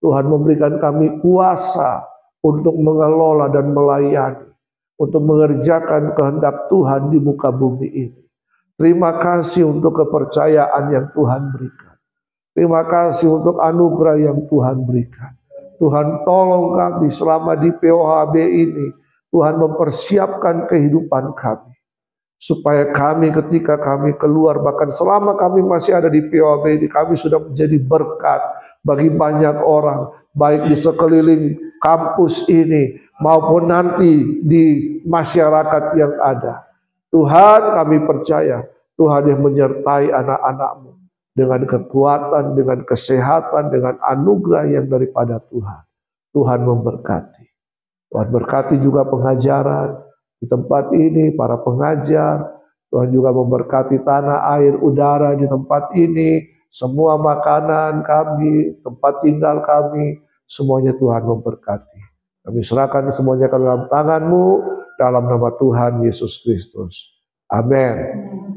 Tuhan memberikan kami kuasa untuk mengelola dan melayani, untuk mengerjakan kehendak Tuhan di muka bumi ini. Terima kasih untuk kepercayaan yang Tuhan berikan. Terima kasih untuk anugerah yang Tuhan berikan. Tuhan tolong kami selama di POHB ini. Tuhan mempersiapkan kehidupan kami. Supaya kami ketika kami keluar, bahkan selama kami masih ada di POHB ini, kami sudah menjadi berkat bagi banyak orang. Baik di sekeliling kampus ini maupun nanti di masyarakat yang ada. Tuhan, kami percaya Tuhan yang menyertai anak-anak-Mu dengan kekuatan, dengan kesehatan, dengan anugerah yang daripada Tuhan. Tuhan memberkati. Tuhan berkati juga pengajaran di tempat ini, para pengajar. Tuhan juga memberkati tanah, air, udara di tempat ini, semua makanan kami, tempat tinggal kami, semuanya Tuhan memberkati. Kami serahkan semuanya ke dalam tangan-Mu, dalam nama Tuhan Yesus Kristus. Amin.